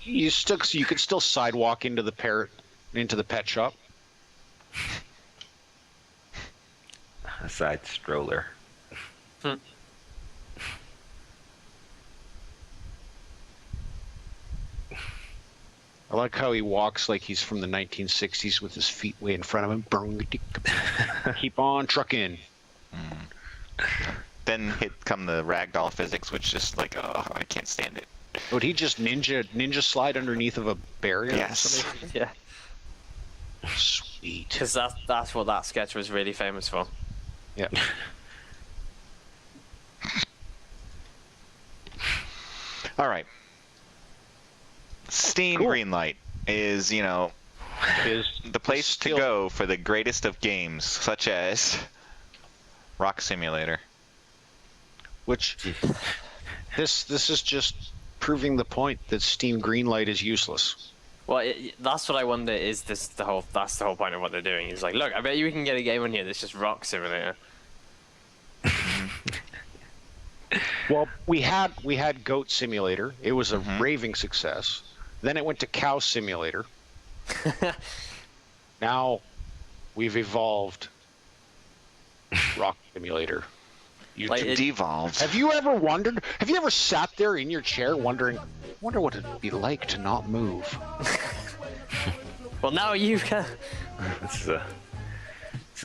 You could still sidewalk into the pet shop. A side stroller. I like how he walks like he's from the 1960s with his feet way in front of him. Keep on trucking. Then hit come the ragdoll physics, which just like, oh, I can't stand it. Would he just ninja slide underneath of a barrier? Yes. Yeah. Sweet. Because that's what that sketch was really famous for. Yeah. All right. Steam Greenlight is, you know, the place to go for the greatest of games, such as Rock Simulator. Which this is just proving the point that Steam Greenlight is useless. Well, that's what I wonder. Is that's the whole point of what they're doing? Is like, look, I bet you can get a game on here that's just Rock Simulator. Well, we had Goat Simulator. It was a raving success. Then it went to Cow Simulator. Now we've evolved Rock Simulator. Devolved. Have you ever sat there in your chair wonder what it'd be like to not move? Well, now you can. It's a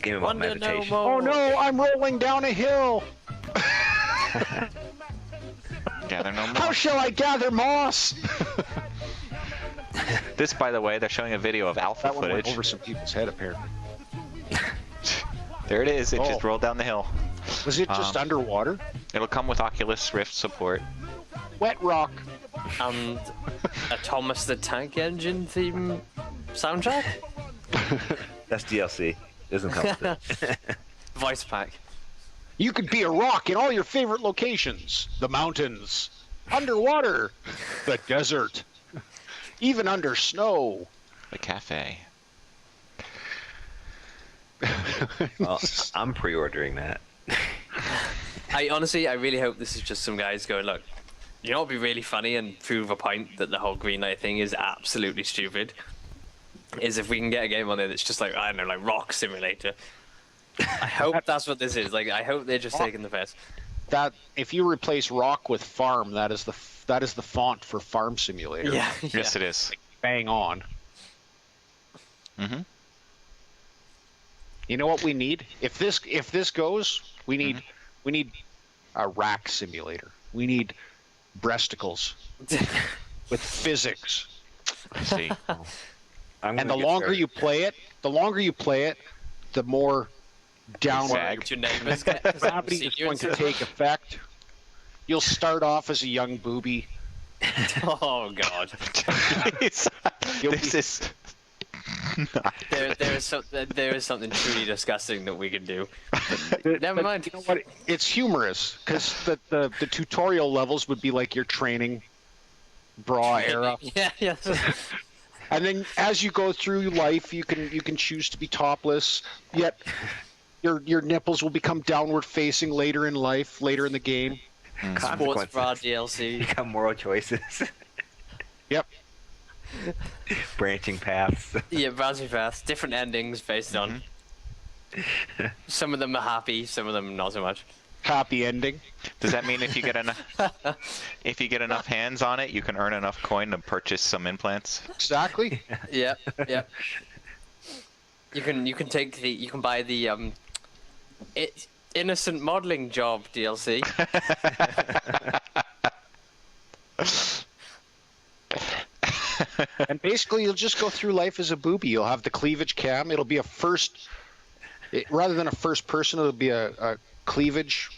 game about meditation. Oh no, I'm rolling down a hill. Gather no more. How shall I gather moss? This, by the way, they're showing a video of alpha That one footage. went over some people's head, apparently. There it is. It just rolled down the hill. Was it just underwater? It'll come with Oculus Rift support. Wet rock. And a Thomas the Tank Engine theme soundtrack. That's DLC. Doesn't come with it. Voice pack. You could be a rock in all your favorite locations. The mountains, underwater, the desert, even under snow. The cafe. Well, I'm pre-ordering that. I really hope this is just some guys going, look, you know what would be really funny and prove a point that the whole green light thing is absolutely stupid? Is if we can get a game on there that's just like, I don't know, like Rock Simulator. I hope that's what this is. Like, I hope they're just taking the piss. That if you replace rock with farm, that is the font for Farm Simulator. Yeah. Yes, it is. Bang on. Mm-hmm. You know what we need? If this goes, we need a rack simulator. We need breasticles with physics. I see. And the longer you play it, the more downward Your neighbors get gravity is going to take effect. You'll start off as a young booby. Oh God. This is. There is something truly disgusting that we could do. Never mind. You know what? It's humorous because the tutorial levels would be like your training bra era. Yeah. And then as you go through life, you can choose to be topless. Yet your nipples will become downward facing later in life, later in the game. Sports bra DLC. You got moral choices. Yep. Branching paths. Yeah, branching paths. Different endings based on. Some of them are happy, some of them not so much. Happy ending. Does that mean if you get enough hands on it, you can earn enough coin to purchase some implants? Exactly. Yep. You can buy the innocent modeling job DLC. And basically, you'll just go through life as a booby. You'll have the cleavage cam. It'll be rather than a first person, it'll be a cleavage.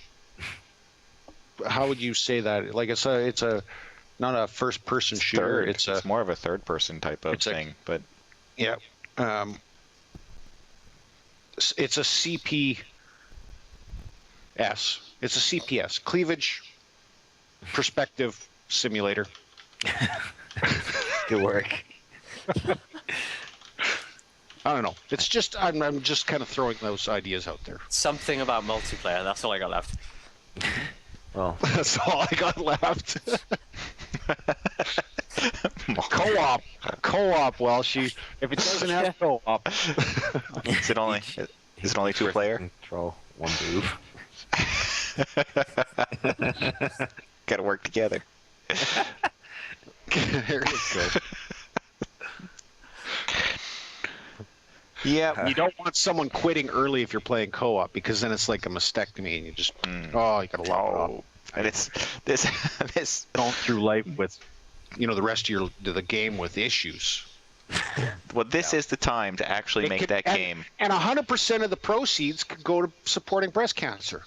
How would you say that? Like it's not a first person shooter. It's more of a third person type of thing. But yeah, it's a CPS. It's a CPS, cleavage perspective simulator. Good work. I don't know. It's just I'm just kind of throwing those ideas out there. Something about multiplayer. That's all I got left. Well, That's all I got left. Co-op, Welshy. If it doesn't have co-op, is it only two player? Control one boob. Got to work together. Very good. Yeah. You don't want someone quitting early if you're playing co-op because then it's like a mastectomy and you just you gotta lock it off. And it's this Going through life with the rest of the game with issues. Well, this is the time to actually make that game. And 100% of the proceeds could go to supporting breast cancer.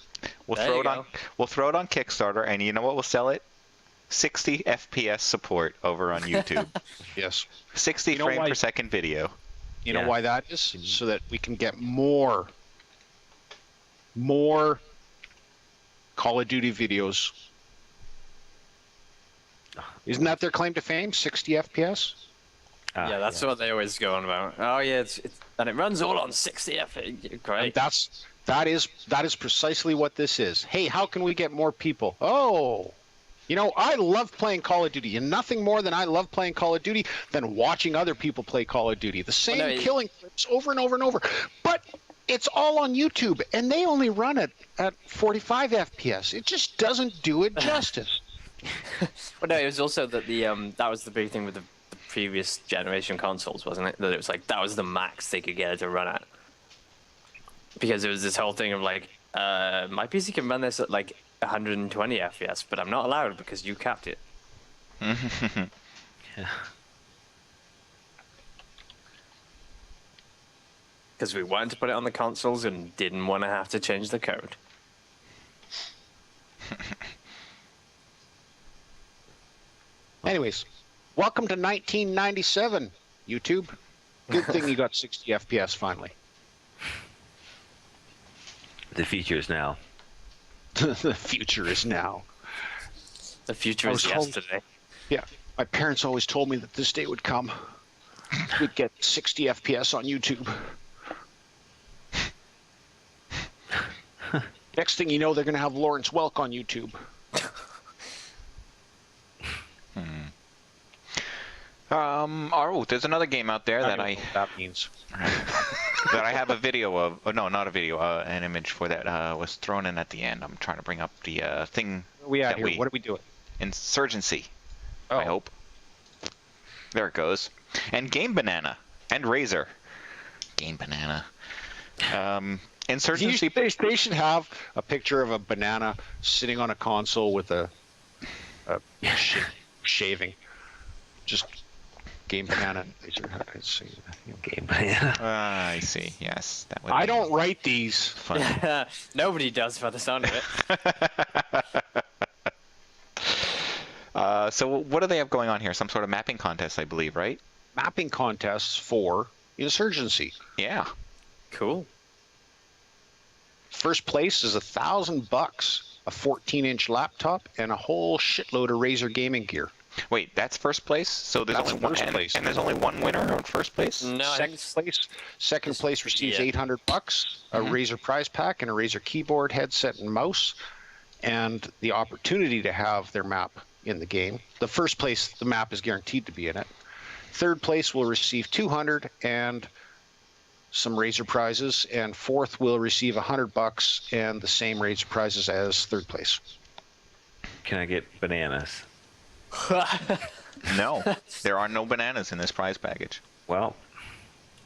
We'll There throw you it on. go. We'll throw it on Kickstarter, and you know what? We'll sell it. 60 FPS support over on YouTube. Yes. 60 You know frame why- per second video. You know why that is? So that we can get more Call of Duty videos. Isn't that their claim to fame? 60 FPS? Yeah, that's what they always go on about. Oh yeah, it's and it runs all on 60 FPS. Great. And that is precisely what this is. Hey, how can we get more people? Oh, I love playing Call of Duty, and nothing more than I love playing Call of Duty than watching other people play Call of Duty. The same killing clips over and over and over. But it's all on YouTube, and they only run it at 45 FPS. It just doesn't do it justice. Well, no, it was also that that was the big thing with the previous generation consoles, wasn't it? That it was like that was the max they could get it to run at. Because it was this whole thing of like, my PC can run this at like 120 FPS, but I'm not allowed because you capped it. Because we wanted to put it on the consoles and didn't want to have to change the code. Anyways, welcome to 1997, YouTube. Good thing you got 60 FPS finally. The features now. The future is now. The future I is was told- yesterday. Yeah, my parents always told me that this day would come. We'd get 60 FPS on YouTube. Next thing you know, they're going to have Lawrence Welk on YouTube. Oh, there's another game out there that that means. that I have a video of. Oh, no, not a video. An image for that was thrown in at the end. I'm trying to bring up the thing. What are we at that here? What are we doing? Insurgency. Oh. I hope. There it goes. And Game Banana and Razer. Game Banana. Insurgency. They should have a picture of a banana sitting on a console with a shaving. Just Game Banana. Game Banana. I see. Yes, that would. I be don't write these. funny. Nobody does by the sound of it. So what do they have going on here? Some sort of mapping contest, I believe, right? Mapping contests for Insurgency. Yeah. Cool. First place is $1,000, a 14-inch laptop, and a whole shitload of Razer gaming gear. Wait, that's first place. So there's That's only one, first place. and there's only one winner in first place. No, I think Second place receives yeah. $800, a Razer prize pack, and a Razer keyboard, headset, and mouse, and the opportunity to have their map in the game. The first place, the map is guaranteed to be in it. Third place will receive $200 and some Razer prizes, and fourth will receive $100 and the same Razer prizes as third place. Can I get bananas? No, there are no bananas in this prize package. Well,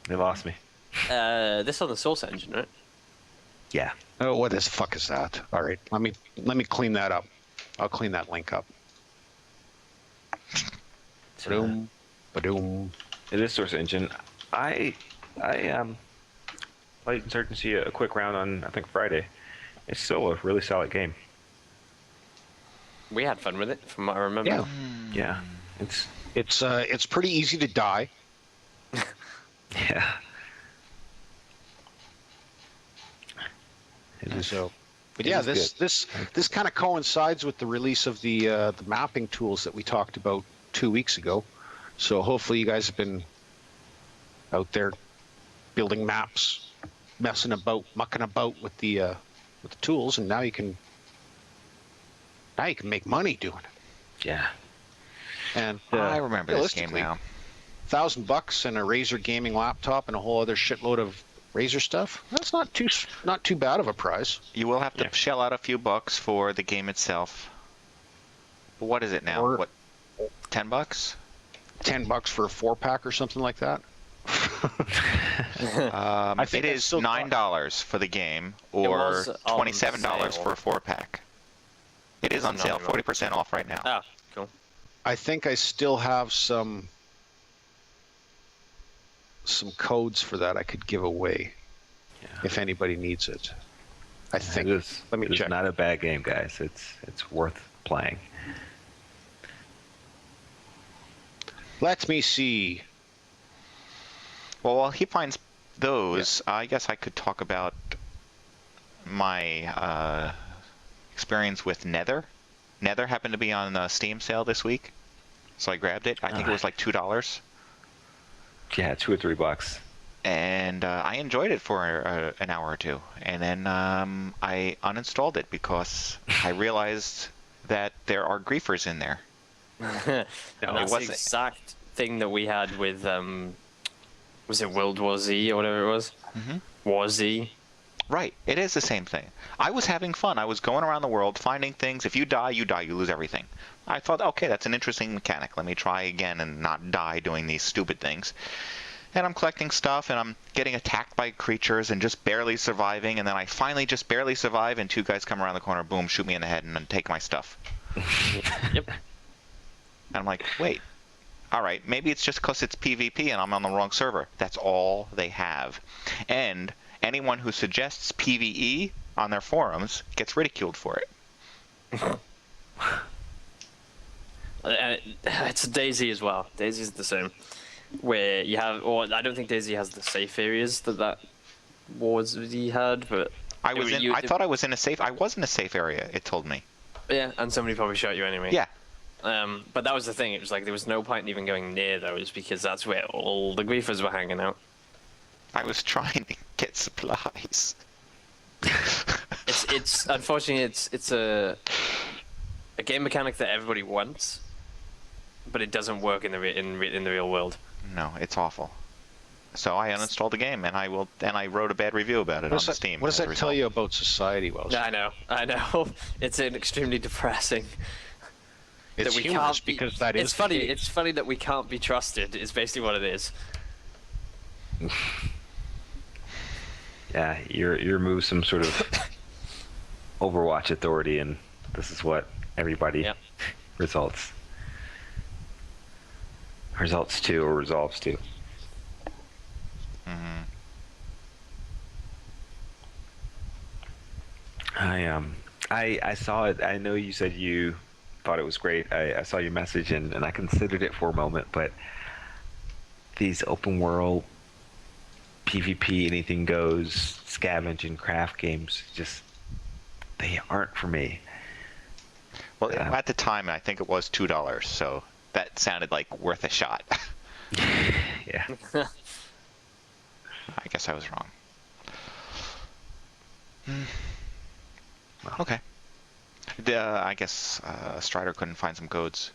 they lost me. this on the Source Engine, right? Yeah. Oh, what the fuck is that? All right, let me clean that up. I'll clean that link up. Ba-doom, ba-doom. It is Source Engine. I played Insurgency a quick round on, I think, Friday. It's still a really solid game. We had fun with it, from what I remember. Yeah, Yeah. it's pretty easy to die. Yeah. It is. So, but It yeah, is this kind of coincides with the release of the mapping tools that we talked about 2 weeks ago. So hopefully you guys have been out there building maps, mucking about with the tools, and now you can make money doing it. Yeah. And I remember this game now. $1,000 and a Razer gaming laptop and a whole other shitload of Razer stuff. That's not too bad of a prize. You will have to shell out a few bucks for the game itself. But what is it now? Or- What? $10? $10 for a 4-pack or something like that. I think it I is still got- $9 for the game, or was on $27 sale. for a 4-pack. It is on sale, 40% off right now. Ah, cool. I think I still have some codes for that I could give away if anybody needs it. I think. Let me It's check. not a bad game, guys. It's worth playing. Let me see. Well, while he finds those, I guess I could talk about my experience with Nether. Nether happened to be on a Steam sale this week, so I grabbed it. I think it was like $2. Yeah, $2 or $3. And I enjoyed it for an hour or two, and then I uninstalled it because I realized that there are griefers in there. And that's the exact thing that we had with, was it World War Z or whatever it was? Mhm. War Z. Right, it is the same thing. I was having fun. I was going around the world finding things. If you die, you die. You lose everything. I thought, okay, that's an interesting mechanic. Let me try again and not die doing these stupid things. And I'm collecting stuff, and I'm getting attacked by creatures and just barely surviving. And then I finally just barely survive, and two guys come around the corner, boom, shoot me in the head, and then take my stuff. Yep. And I'm like, wait, all right, maybe it's just because it's PvP and I'm on the wrong server. That's all they have. And anyone who suggests PvE on their forums gets ridiculed for it. It's DayZ as well. DayZ's the same. Where you have, or I don't think DayZ has the safe areas that War Z had, but I thought I was in a safe. I was in a safe area. It told me. Yeah, and somebody probably shot you anyway. Yeah. But that was the thing. It was like there was no point in even going near those because that's where all the griefers were hanging out. I was trying to get supplies. It's unfortunately it's a game mechanic that everybody wants, but it doesn't work in the real world. No, it's awful. So I uninstalled the game, and I wrote a bad review about it on Steam. What does that tell you about society, Welsh? I know. It's an extremely depressing. It's humorous because that is. It's funny. It's funny that we can't be trusted. Is basically what it is. Yeah, you remove some sort of Overwatch authority, and this is what everybody results to or resolves to. Mm-hmm. I saw it. I know you said you thought it was great. I saw your message and I considered it for a moment, but these open world PvP, anything goes, scavenge and craft games, just they aren't for me. Well, at the time, I think it was $2, so that sounded like worth a shot. Yeah. I guess I was wrong. Okay. I guess Stryder couldn't find some codes.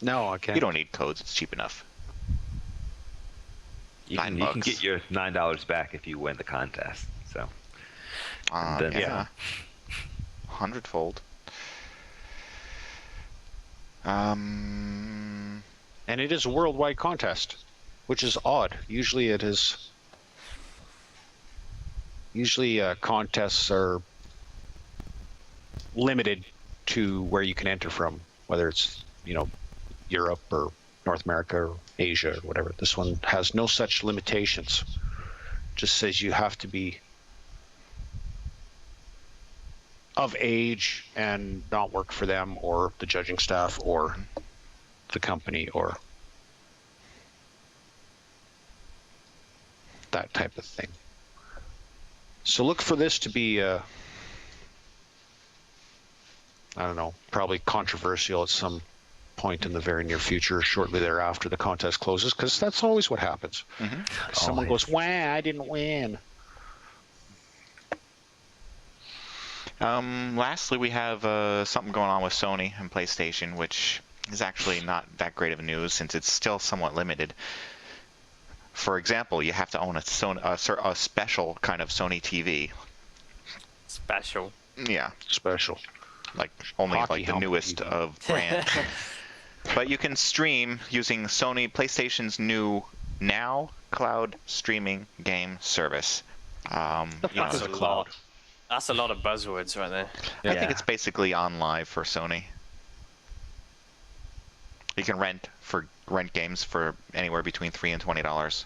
No, I can't. You don't need codes. It's cheap enough. You can get your $9 back if you win the contest. So. Yeah. 100-fold. And it is a worldwide contest, which is odd. Usually contests are limited to where you can enter from, whether it's Europe or North America or Asia or whatever. This one has no such limitations. Just says you have to be of age and not work for them or the judging staff or the company or that type of thing. So look for this to be I don't know, probably controversial at some point in the very near future, shortly thereafter the contest closes, because that's always what happens. Mm-hmm. Someone goes, "Wah, I didn't win." Lastly, we have something going on with Sony and PlayStation, which is actually not that great of news since it's still somewhat limited. For example, you have to own a special kind of Sony TV. Special. Yeah, Special. like only Hockey like the helmet newest TV. of brand. But you can stream using PlayStation's new Now cloud streaming game service. That's a lot. That's a lot of buzzwords right there. I think it's basically on live for Sony. You can rent games for anywhere between $3 and $20.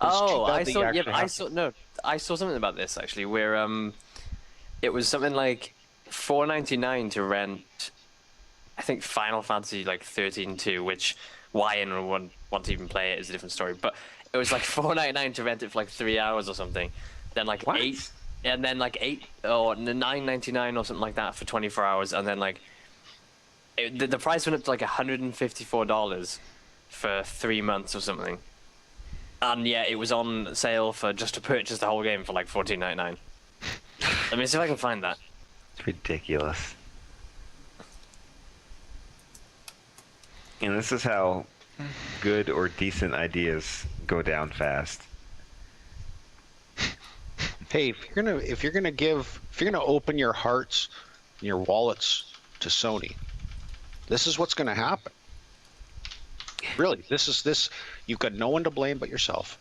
Oh, I saw something about this actually, where it was something like $4.99 to rent. I think Final Fantasy like 13-2, which why anyone would want to even play it is a different story. But it was like $4.99 to rent it for like 3 hours or something. Then like What? 8, and then like 8 or $9.99 or something like that for 24 hours, and then like the price went up to like $154 for 3 months or something. And yeah, it was on sale for just to purchase the whole game for like $14.99. Let me see if I can find that. It's ridiculous. And this is how good or decent ideas go down fast. Hey, if you're gonna open your hearts and your wallets to Sony, this is what's gonna happen. Really, this. You've got no one to blame but yourself.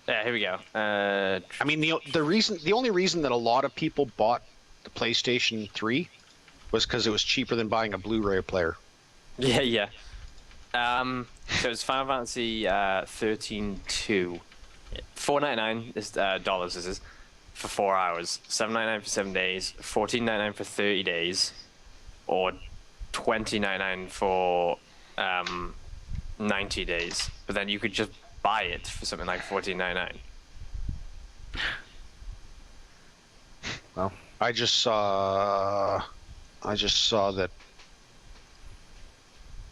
Yeah, here we go. I mean, the only reason that a lot of people bought the PlayStation 3 was because it was cheaper than buying a Blu-ray player. Yeah. So it's Final Fantasy 13-2. $4.99 is dollars. This is for 4 hours. $7.99 for 7 days. $14.99 for 30 days, or $20.99 for 90 days. But then you could just buy it for something like $14.99. Well, I just saw that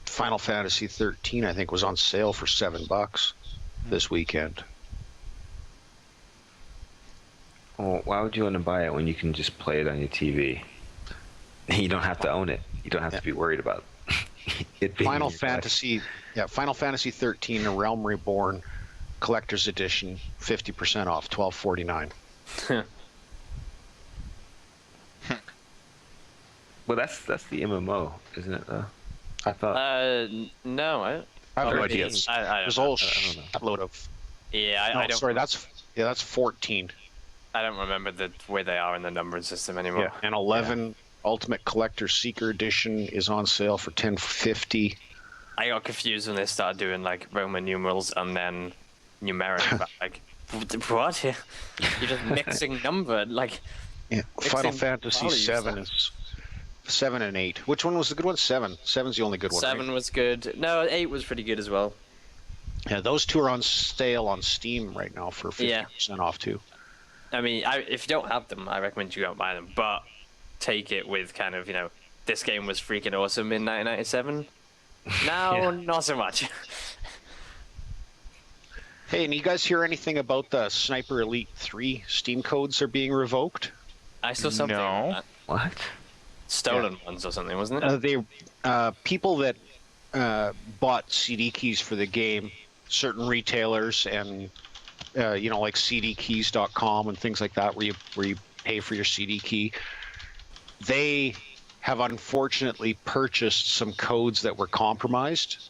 Final Fantasy 13, I think, was on sale for $7 this weekend. well, why would you want to buy it when you can just play it on your TV? You don't have to own it. You don't have to be worried about it being Final in your collection. Fantasy, Final Fantasy 13, A Realm Reborn, Collector's Edition, 50% off, $12.49. Well, that's the MMO, isn't it? Though I thought. No, I I have no I- idea. I don't There's a know. whole I don't know. shitload of. Yeah, No, I don't. sorry, that's 14. I don't remember where they are in the numbering system anymore. Yeah, and 11 Ultimate Collector Seeker Edition is on sale for $10.50. I got confused when they started doing like Roman numerals and then numeric. But, like, what? You're just mixing number. Like, Yeah, Final Mixing Fantasy values, 7 though. is 7 and 8. Which one was the good one? 7. 7's the only good one. 7 Right? was good. No, 8 was pretty good as well. Yeah, those two are on sale on Steam right now for 50% Yeah. off too. I mean, if you don't have them, I recommend you go and buy them. But take it with kind of, this game was freaking awesome in 1997. Now, Yeah. not so much. Hey, and you guys hear anything about the Sniper Elite 3 Steam codes are being revoked? I saw something. No. What? Stolen ones or something, wasn't it? They people that bought CD keys for the game, certain retailers and like cdkeys.com and things like that, where you pay for your CD key, they have unfortunately purchased some codes that were compromised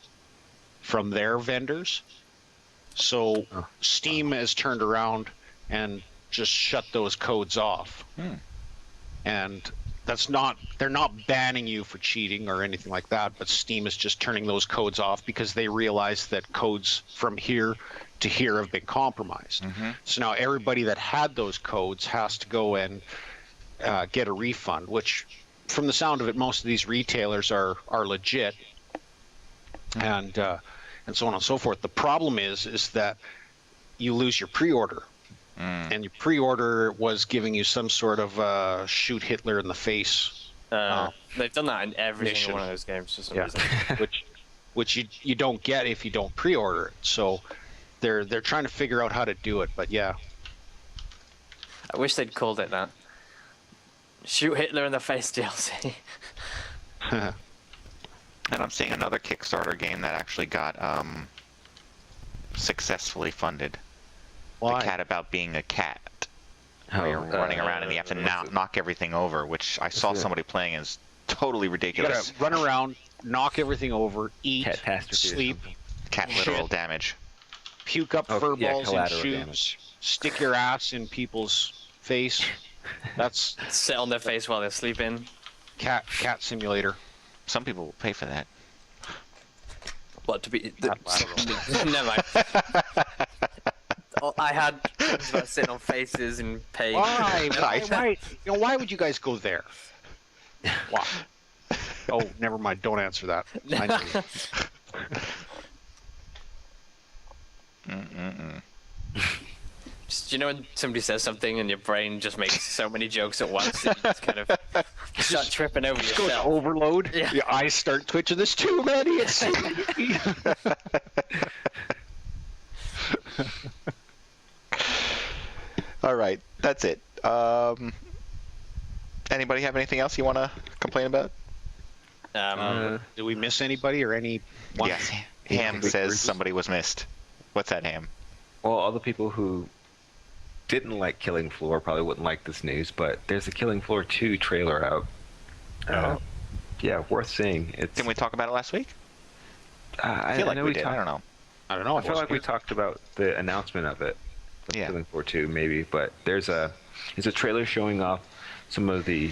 from their vendors. So Steam has turned around and just shut those codes off. And they're not banning you for cheating or anything like that, but Steam is just turning those codes off because they realize that codes from here to here have been compromised. So now everybody that had those codes has to go and get a refund, which from the sound of it, most of these retailers are legit, and so on and so forth. The problem is that you lose your pre-order. And your pre-order was giving you some sort of shoot Hitler in the face, They've done that in every mission. single one of those games for some Yeah. reason. which you don't get if you don't pre-order it. So they're trying to figure out how to do it. But yeah, I wish they'd called it that. Shoot Hitler in the face DLC. And I'm seeing another Kickstarter game that actually got successfully funded. why? The cat about being a cat. Where you're running around and you have to knock everything over, which I saw it? somebody playing is totally You ridiculous. gotta run around, knock everything over, eat, Catastrophe or sleep, something. Cat literal damage. puke up Oh, fur yeah, balls in collateral shoes, damage. stick your ass in people's face. That's Sit on their face while they're sleeping. cat simulator. Some people will pay for that. What to be? Not lateral. Never mind. I had things about sitting on faces and paying. Why would you guys go there? Why? Oh, never mind. Don't answer that. I know. Just, when somebody says something and your brain just makes so many jokes at once that you just kind of start tripping over Go to yourself. overload. Yeah. Your eyes start twitching. There's too many. It's too many. All right, that's it. Anybody have anything else you want to complain about? Did we miss anybody or any? Yes. Ham big says groups. somebody was missed. What's that, Ham? Well, all the people who didn't like Killing Floor probably wouldn't like this news, but there's a Killing Floor 2 trailer out. Yeah, worth seeing. It's. Didn't we talk about it last week? I feel like know we did. talked- I don't know. I don't know. I feel like we talked about the announcement of it. Of Yeah. Killing Floor 2, maybe, but there's a trailer showing off some of the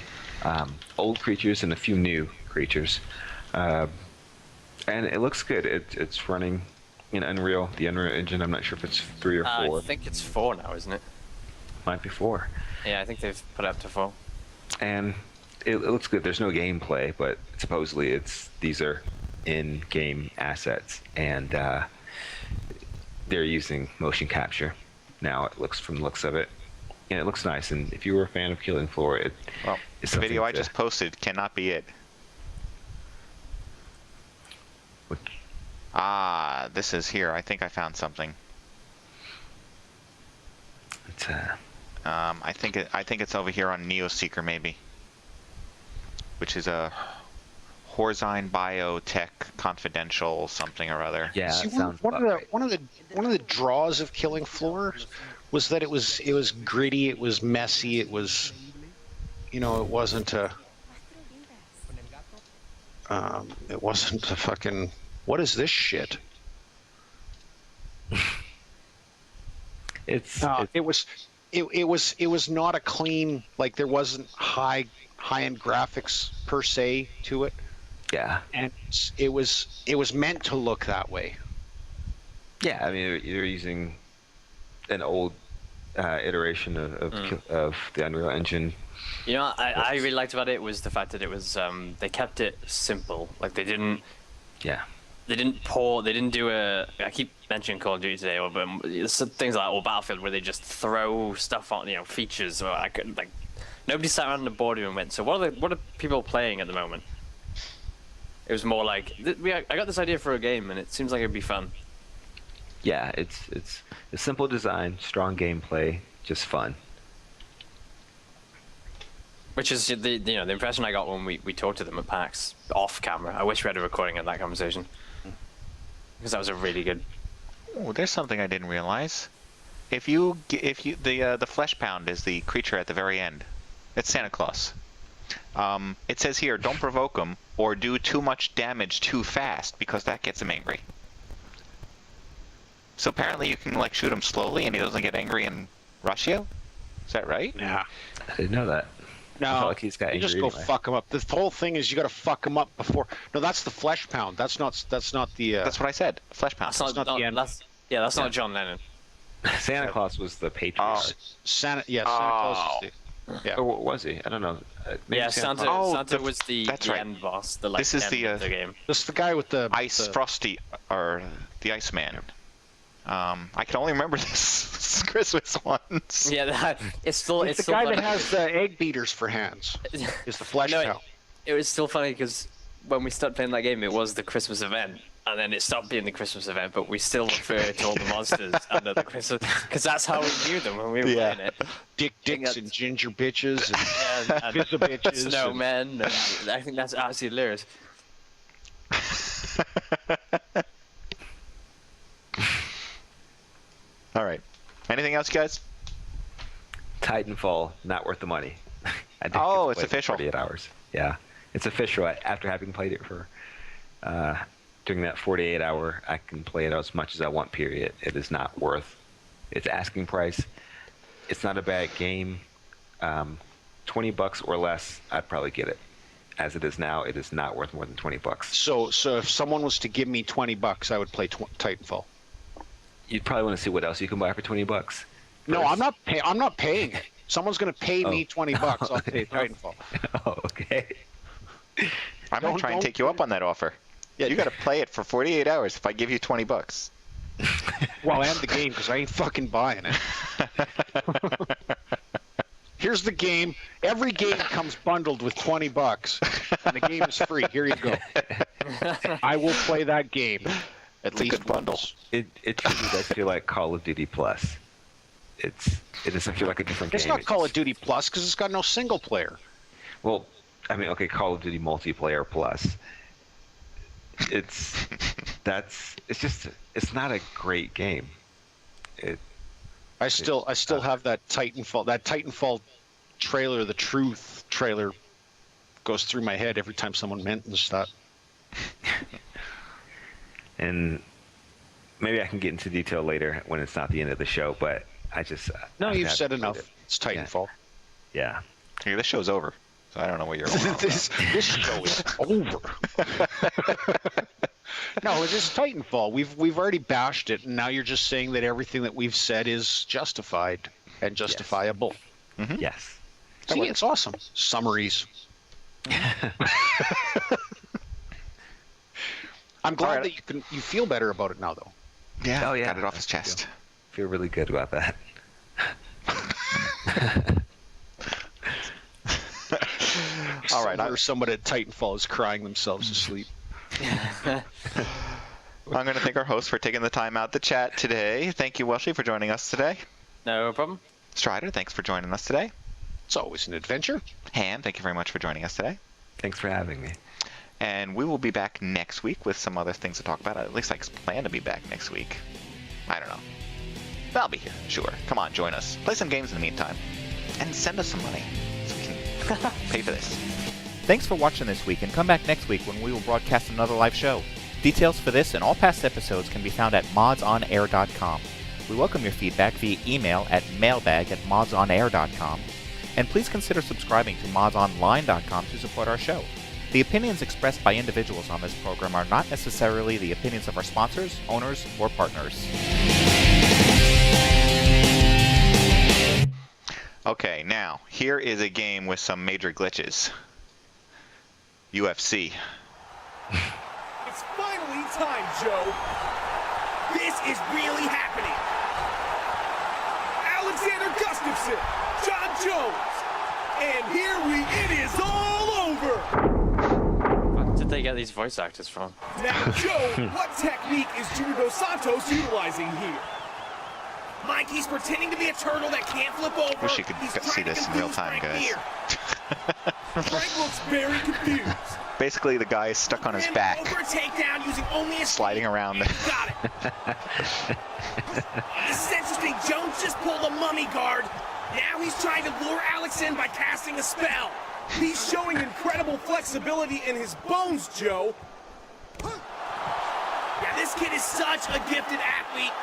old creatures and a few new creatures, and it looks good. It's running in Unreal, the Unreal Engine. I'm not sure if it's 3 or 4. I think it's 4 now, isn't it? Might be 4. Yeah, I think they've put it up to 4. And it looks good. There's no gameplay, but supposedly these are in-game assets, and they're using motion capture. Now it looks from the looks of it, and it looks nice. And if you were a fan of Killing Floor, it's the video I just posted cannot be it. This is here. I think I found something. It's I think it's over here on Neoseeker maybe, which is a Horzine Biotech Confidential something or other. yeah, See, that sounds one about right. of the draws of Killing Floor was that it was gritty, it was messy, it was, it wasn't a fucking, what is this shit? It was not a clean, like there wasn't high-end graphics per se to it. Yeah. And it was meant to look that way. Yeah, I mean, they're using an old iteration of the Unreal Engine. You know, I really liked about it was the fact that it was they kept it simple. Like they didn't do a. I keep mentioning Call of Duty today, but things like Battlefield where they just throw stuff on, features. Or I could like nobody sat around the boardroom and went, so what are people playing at the moment? It was more like I got this idea for a game and it seems like it'd be fun. Yeah, it's a simple design, strong gameplay, just fun. Which is the impression I got when we talked to them at PAX off camera. I wish we had a recording of that conversation because that was a really good. Oh, there's something I didn't realize. If you the flesh pound is the creature at the very end. It's Santa Claus. It says here, don't provoke him or do too much damage too fast because that gets him angry. So apparently you can like shoot him slowly and he doesn't get angry and rush you. Is that right? Yeah. I didn't know that. I No, felt like he's got you just angry go anyway. fuck him up. The whole thing is you got to fuck him up before. No, that's the flesh pound. That's not the. That's what I said. Flesh pound. That's not the end. That's not John Lennon. Santa Claus was the patriarch. Santa Claus is the. Yeah. Or what was he? I don't know. Maybe Yeah, Santa was the right. end boss. This is end the, of the game. This is the guy with the Ice Frosty or the Iceman. I can only remember this Christmas ones. Yeah, it's still the still guy funny that has the egg beaters for hands. Is the flesh pound. It was still funny because when we started playing that game, it was the Christmas event, and then it stopped being the Christmas event, but we still refer to all the monsters under the Christmas, because that's how we knew them when we were playing it. Dicks and ginger bitches and pizza bitches. Snowmen. I think that's absolutely hilarious. All right. Anything else, guys? Titanfall, not worth the money. I did it's official. 48 hours. Yeah, it's official. After having played it for during that 48 hour, I can play it as much as I want. Period. It is not worth its asking price. It's not a bad game. $20 or less, I'd probably get it. As it is now, it is not worth more than $20. So if someone was to give me $20, I would play Titanfall. You'd probably want to see what else you can buy for $20. No, I'm not paying it. Someone's going to pay me $20. I'll pay Titanfall. Oh, okay. I might try and take you up on that offer. Yeah, you got to play it for 48 hours if I give you $20. Well, and the game, because I ain't fucking buying it. Here's the game. Every game comes bundled with $20, and the game is free. Here you go. I will play that game at least once. It truly does feel like Call of Duty Plus. It doesn't feel like a different game. It's not Call of Duty Plus because it's got no single player. Well, I mean, okay, Call of Duty Multiplayer Plus. It's not a great game. I still have that Titanfall. That Titanfall trailer, the Truth trailer, goes through my head every time someone mentions that. And maybe I can get into detail later when it's not the end of the show, but You've said enough. It's Titanfall. Yeah. Hey, this show's over, so I don't know what you're on. this show is over. No, it is Titanfall. We've already bashed it, and now you're just saying that everything that we've said is justified and justifiable. Yes. Mm-hmm. Yes. See, it's awesome. Summaries. I'm glad that you feel better about it now, though. Yeah, Oh, yeah. got it off his chest. Feel really good about that. All right. Or someone at Titanfall is crying themselves to sleep. I'm going to thank our host for taking the time out to chat today. Thank you, Welshy, for joining us today. No problem. Stryder, thanks for joining us today. It's always an adventure. Han, thank you very much for joining us today. Thanks for having me. And we will be back next week with some other things to talk about. At least I plan to be back next week. I don't know. But I'll be here, sure. Come on, join us. Play some games in the meantime. And send us some money so we can pay for this. Thanks for watching this week, and come back next week when we will broadcast another live show. Details for this and all past episodes can be found at MODSonair.com. We welcome your feedback via email at mailbag@modsonair.com. And please consider subscribing to modsonline.com to support our show. The opinions expressed by individuals on this program are not necessarily the opinions of our sponsors, owners, or partners. Okay, now, here is a game with some major glitches. UFC. It's finally time, Joe. This is really happening. Alexander Gustafsson, John Jones, and it is all over. Where did they get these voice actors from? Now, Joe, what technique is Junior Dos Santos utilizing here? Mike, he's pretending to be a turtle that can't flip over. Wish you could He's see trying to this in real confuse time, Frank guys. here. Frank looks very confused. Basically, the guy is stuck on his Ran back, over a takedown using only a sliding around. Got it. This is interesting. Jones just pulled a mummy guard. Now he's trying to lure Alex in by casting a spell. He's showing incredible flexibility in his bones, Joe. Yeah, this kid is such a gifted athlete.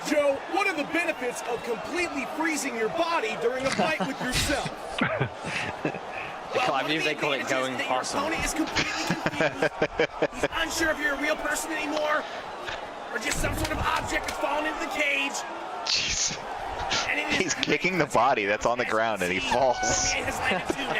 Joe, what are the benefits of completely freezing your body during a fight with yourself? I believe they call it going Your possum. opponent is completely confused. He's unsure if you're a real person anymore, or just some sort of object that's fallen into the cage. Jeez. And it is He's kicking the body that's on the ground and he falls. Cormier has landed two now.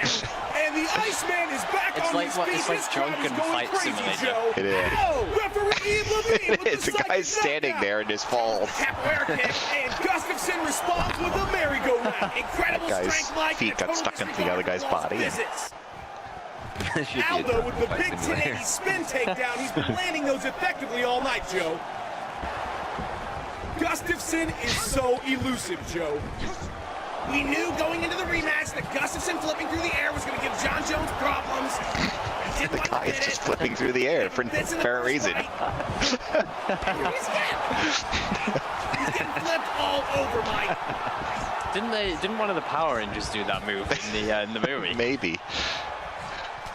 And the Iceman is back It's on like his what- feet. it's like This crowd drunken is going fight crazy, simulator. Joe. It is. Oh, referee Ian Levine It with is. The psychic guy's standing knockout. there and just falls. Capoeira kick, and Gustafsson responds with a merry-go-round. Incredible That guy's strength, Mike. feet and got total stuck into the disregard other guy's for laws of body and- physics. Should be a Aldo drunken with the fight big simulator. 1080 spin takedown. He's been landing those effectively all night, Joe. Gustafsson is so elusive, Joe. We knew going into the rematch that Gustafsson flipping through the air was going to give John Jones problems. He didn't The want to guy is hit just it. flipping through the air for Fits in the no first reason. fight. And here he's again. He's getting flipped all over, Mike. Didn't one of the Power Rangers do that move in the movie? Maybe.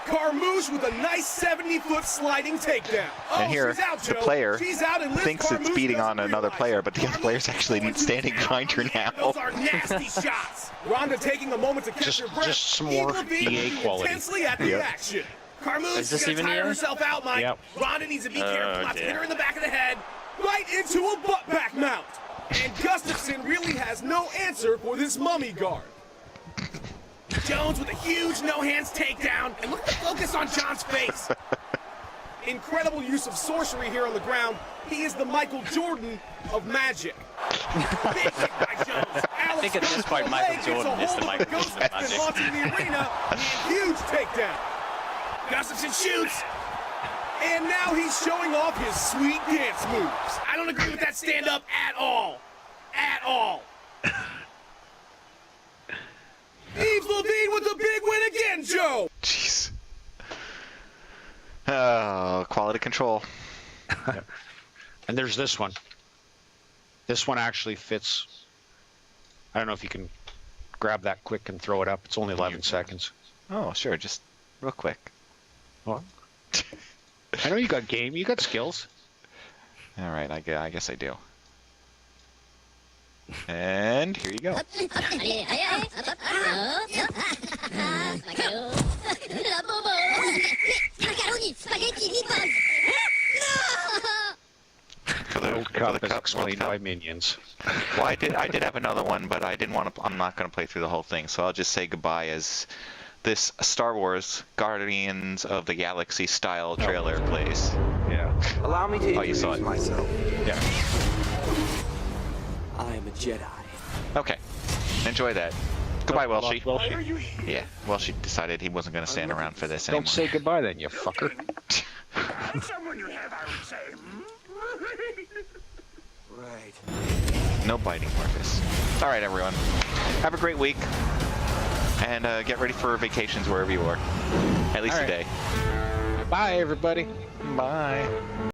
Carmouche with a nice 70-foot sliding takedown. Oh, And here, she's out, the Joe. player She's out, and Liz thinks it's Carmouche beating doesn't on another realize player, it. but the other player's actually Carmouche standing is behind her now. Those are nasty shots. Rhonda taking a moment to catch Just- her breath. just some Eve more Levine EA looking quality. intensely at the Yep. action. Carmouche Is this gonna even tire EA? herself out, Mike. Yep. Rhonda needs to be careful not to dear. hit her in the back of the head. Right into a butt back mount. And Gustafsson really has no answer for this mummy guard. Jones with a huge no-hands takedown. And look at the focus on John's face. Incredible use of sorcery here on the ground. He is the Michael Jordan of magic. Big kick by Jones. I think at this point, Michael Jordan is the Michael Ghost Jordan of that's been magic. haunting the arena. And huge takedown. Gustafsson shoots. And now he's showing off his sweet dance moves. I don't agree with that stand-up at all. At all. Yves Levine with the big win again, Joe. Jeez. Oh, quality control. And there's this one. This one actually fits. I don't know if you can grab that quick and throw it up. It's only 11 seconds. Oh, sure. Just real quick. What? I know you got game. You got skills. All right. I guess I do. And here you go. For the, World for Cup the is Cup, explained World by Cup. minions. Well, I did have another one, but I didn't want to. I'm not going to play through the whole thing, so I'll just say goodbye as this Star Wars Guardians of the Galaxy style trailer plays. Yeah. Allow me to Oh, you saw introduce it. myself. Yeah. I am a Jedi. Okay. Enjoy that. Goodbye, Welshy. Welshy. Yeah, Welshy decided he wasn't going to stand around for this anymore. Don't say goodbye then, you fucker. Someone you have, I would say. Right. No biting, Marcus. All right, everyone. Have a great week. And get ready for vacations wherever you are. At least All a right. day. Bye, everybody. Bye.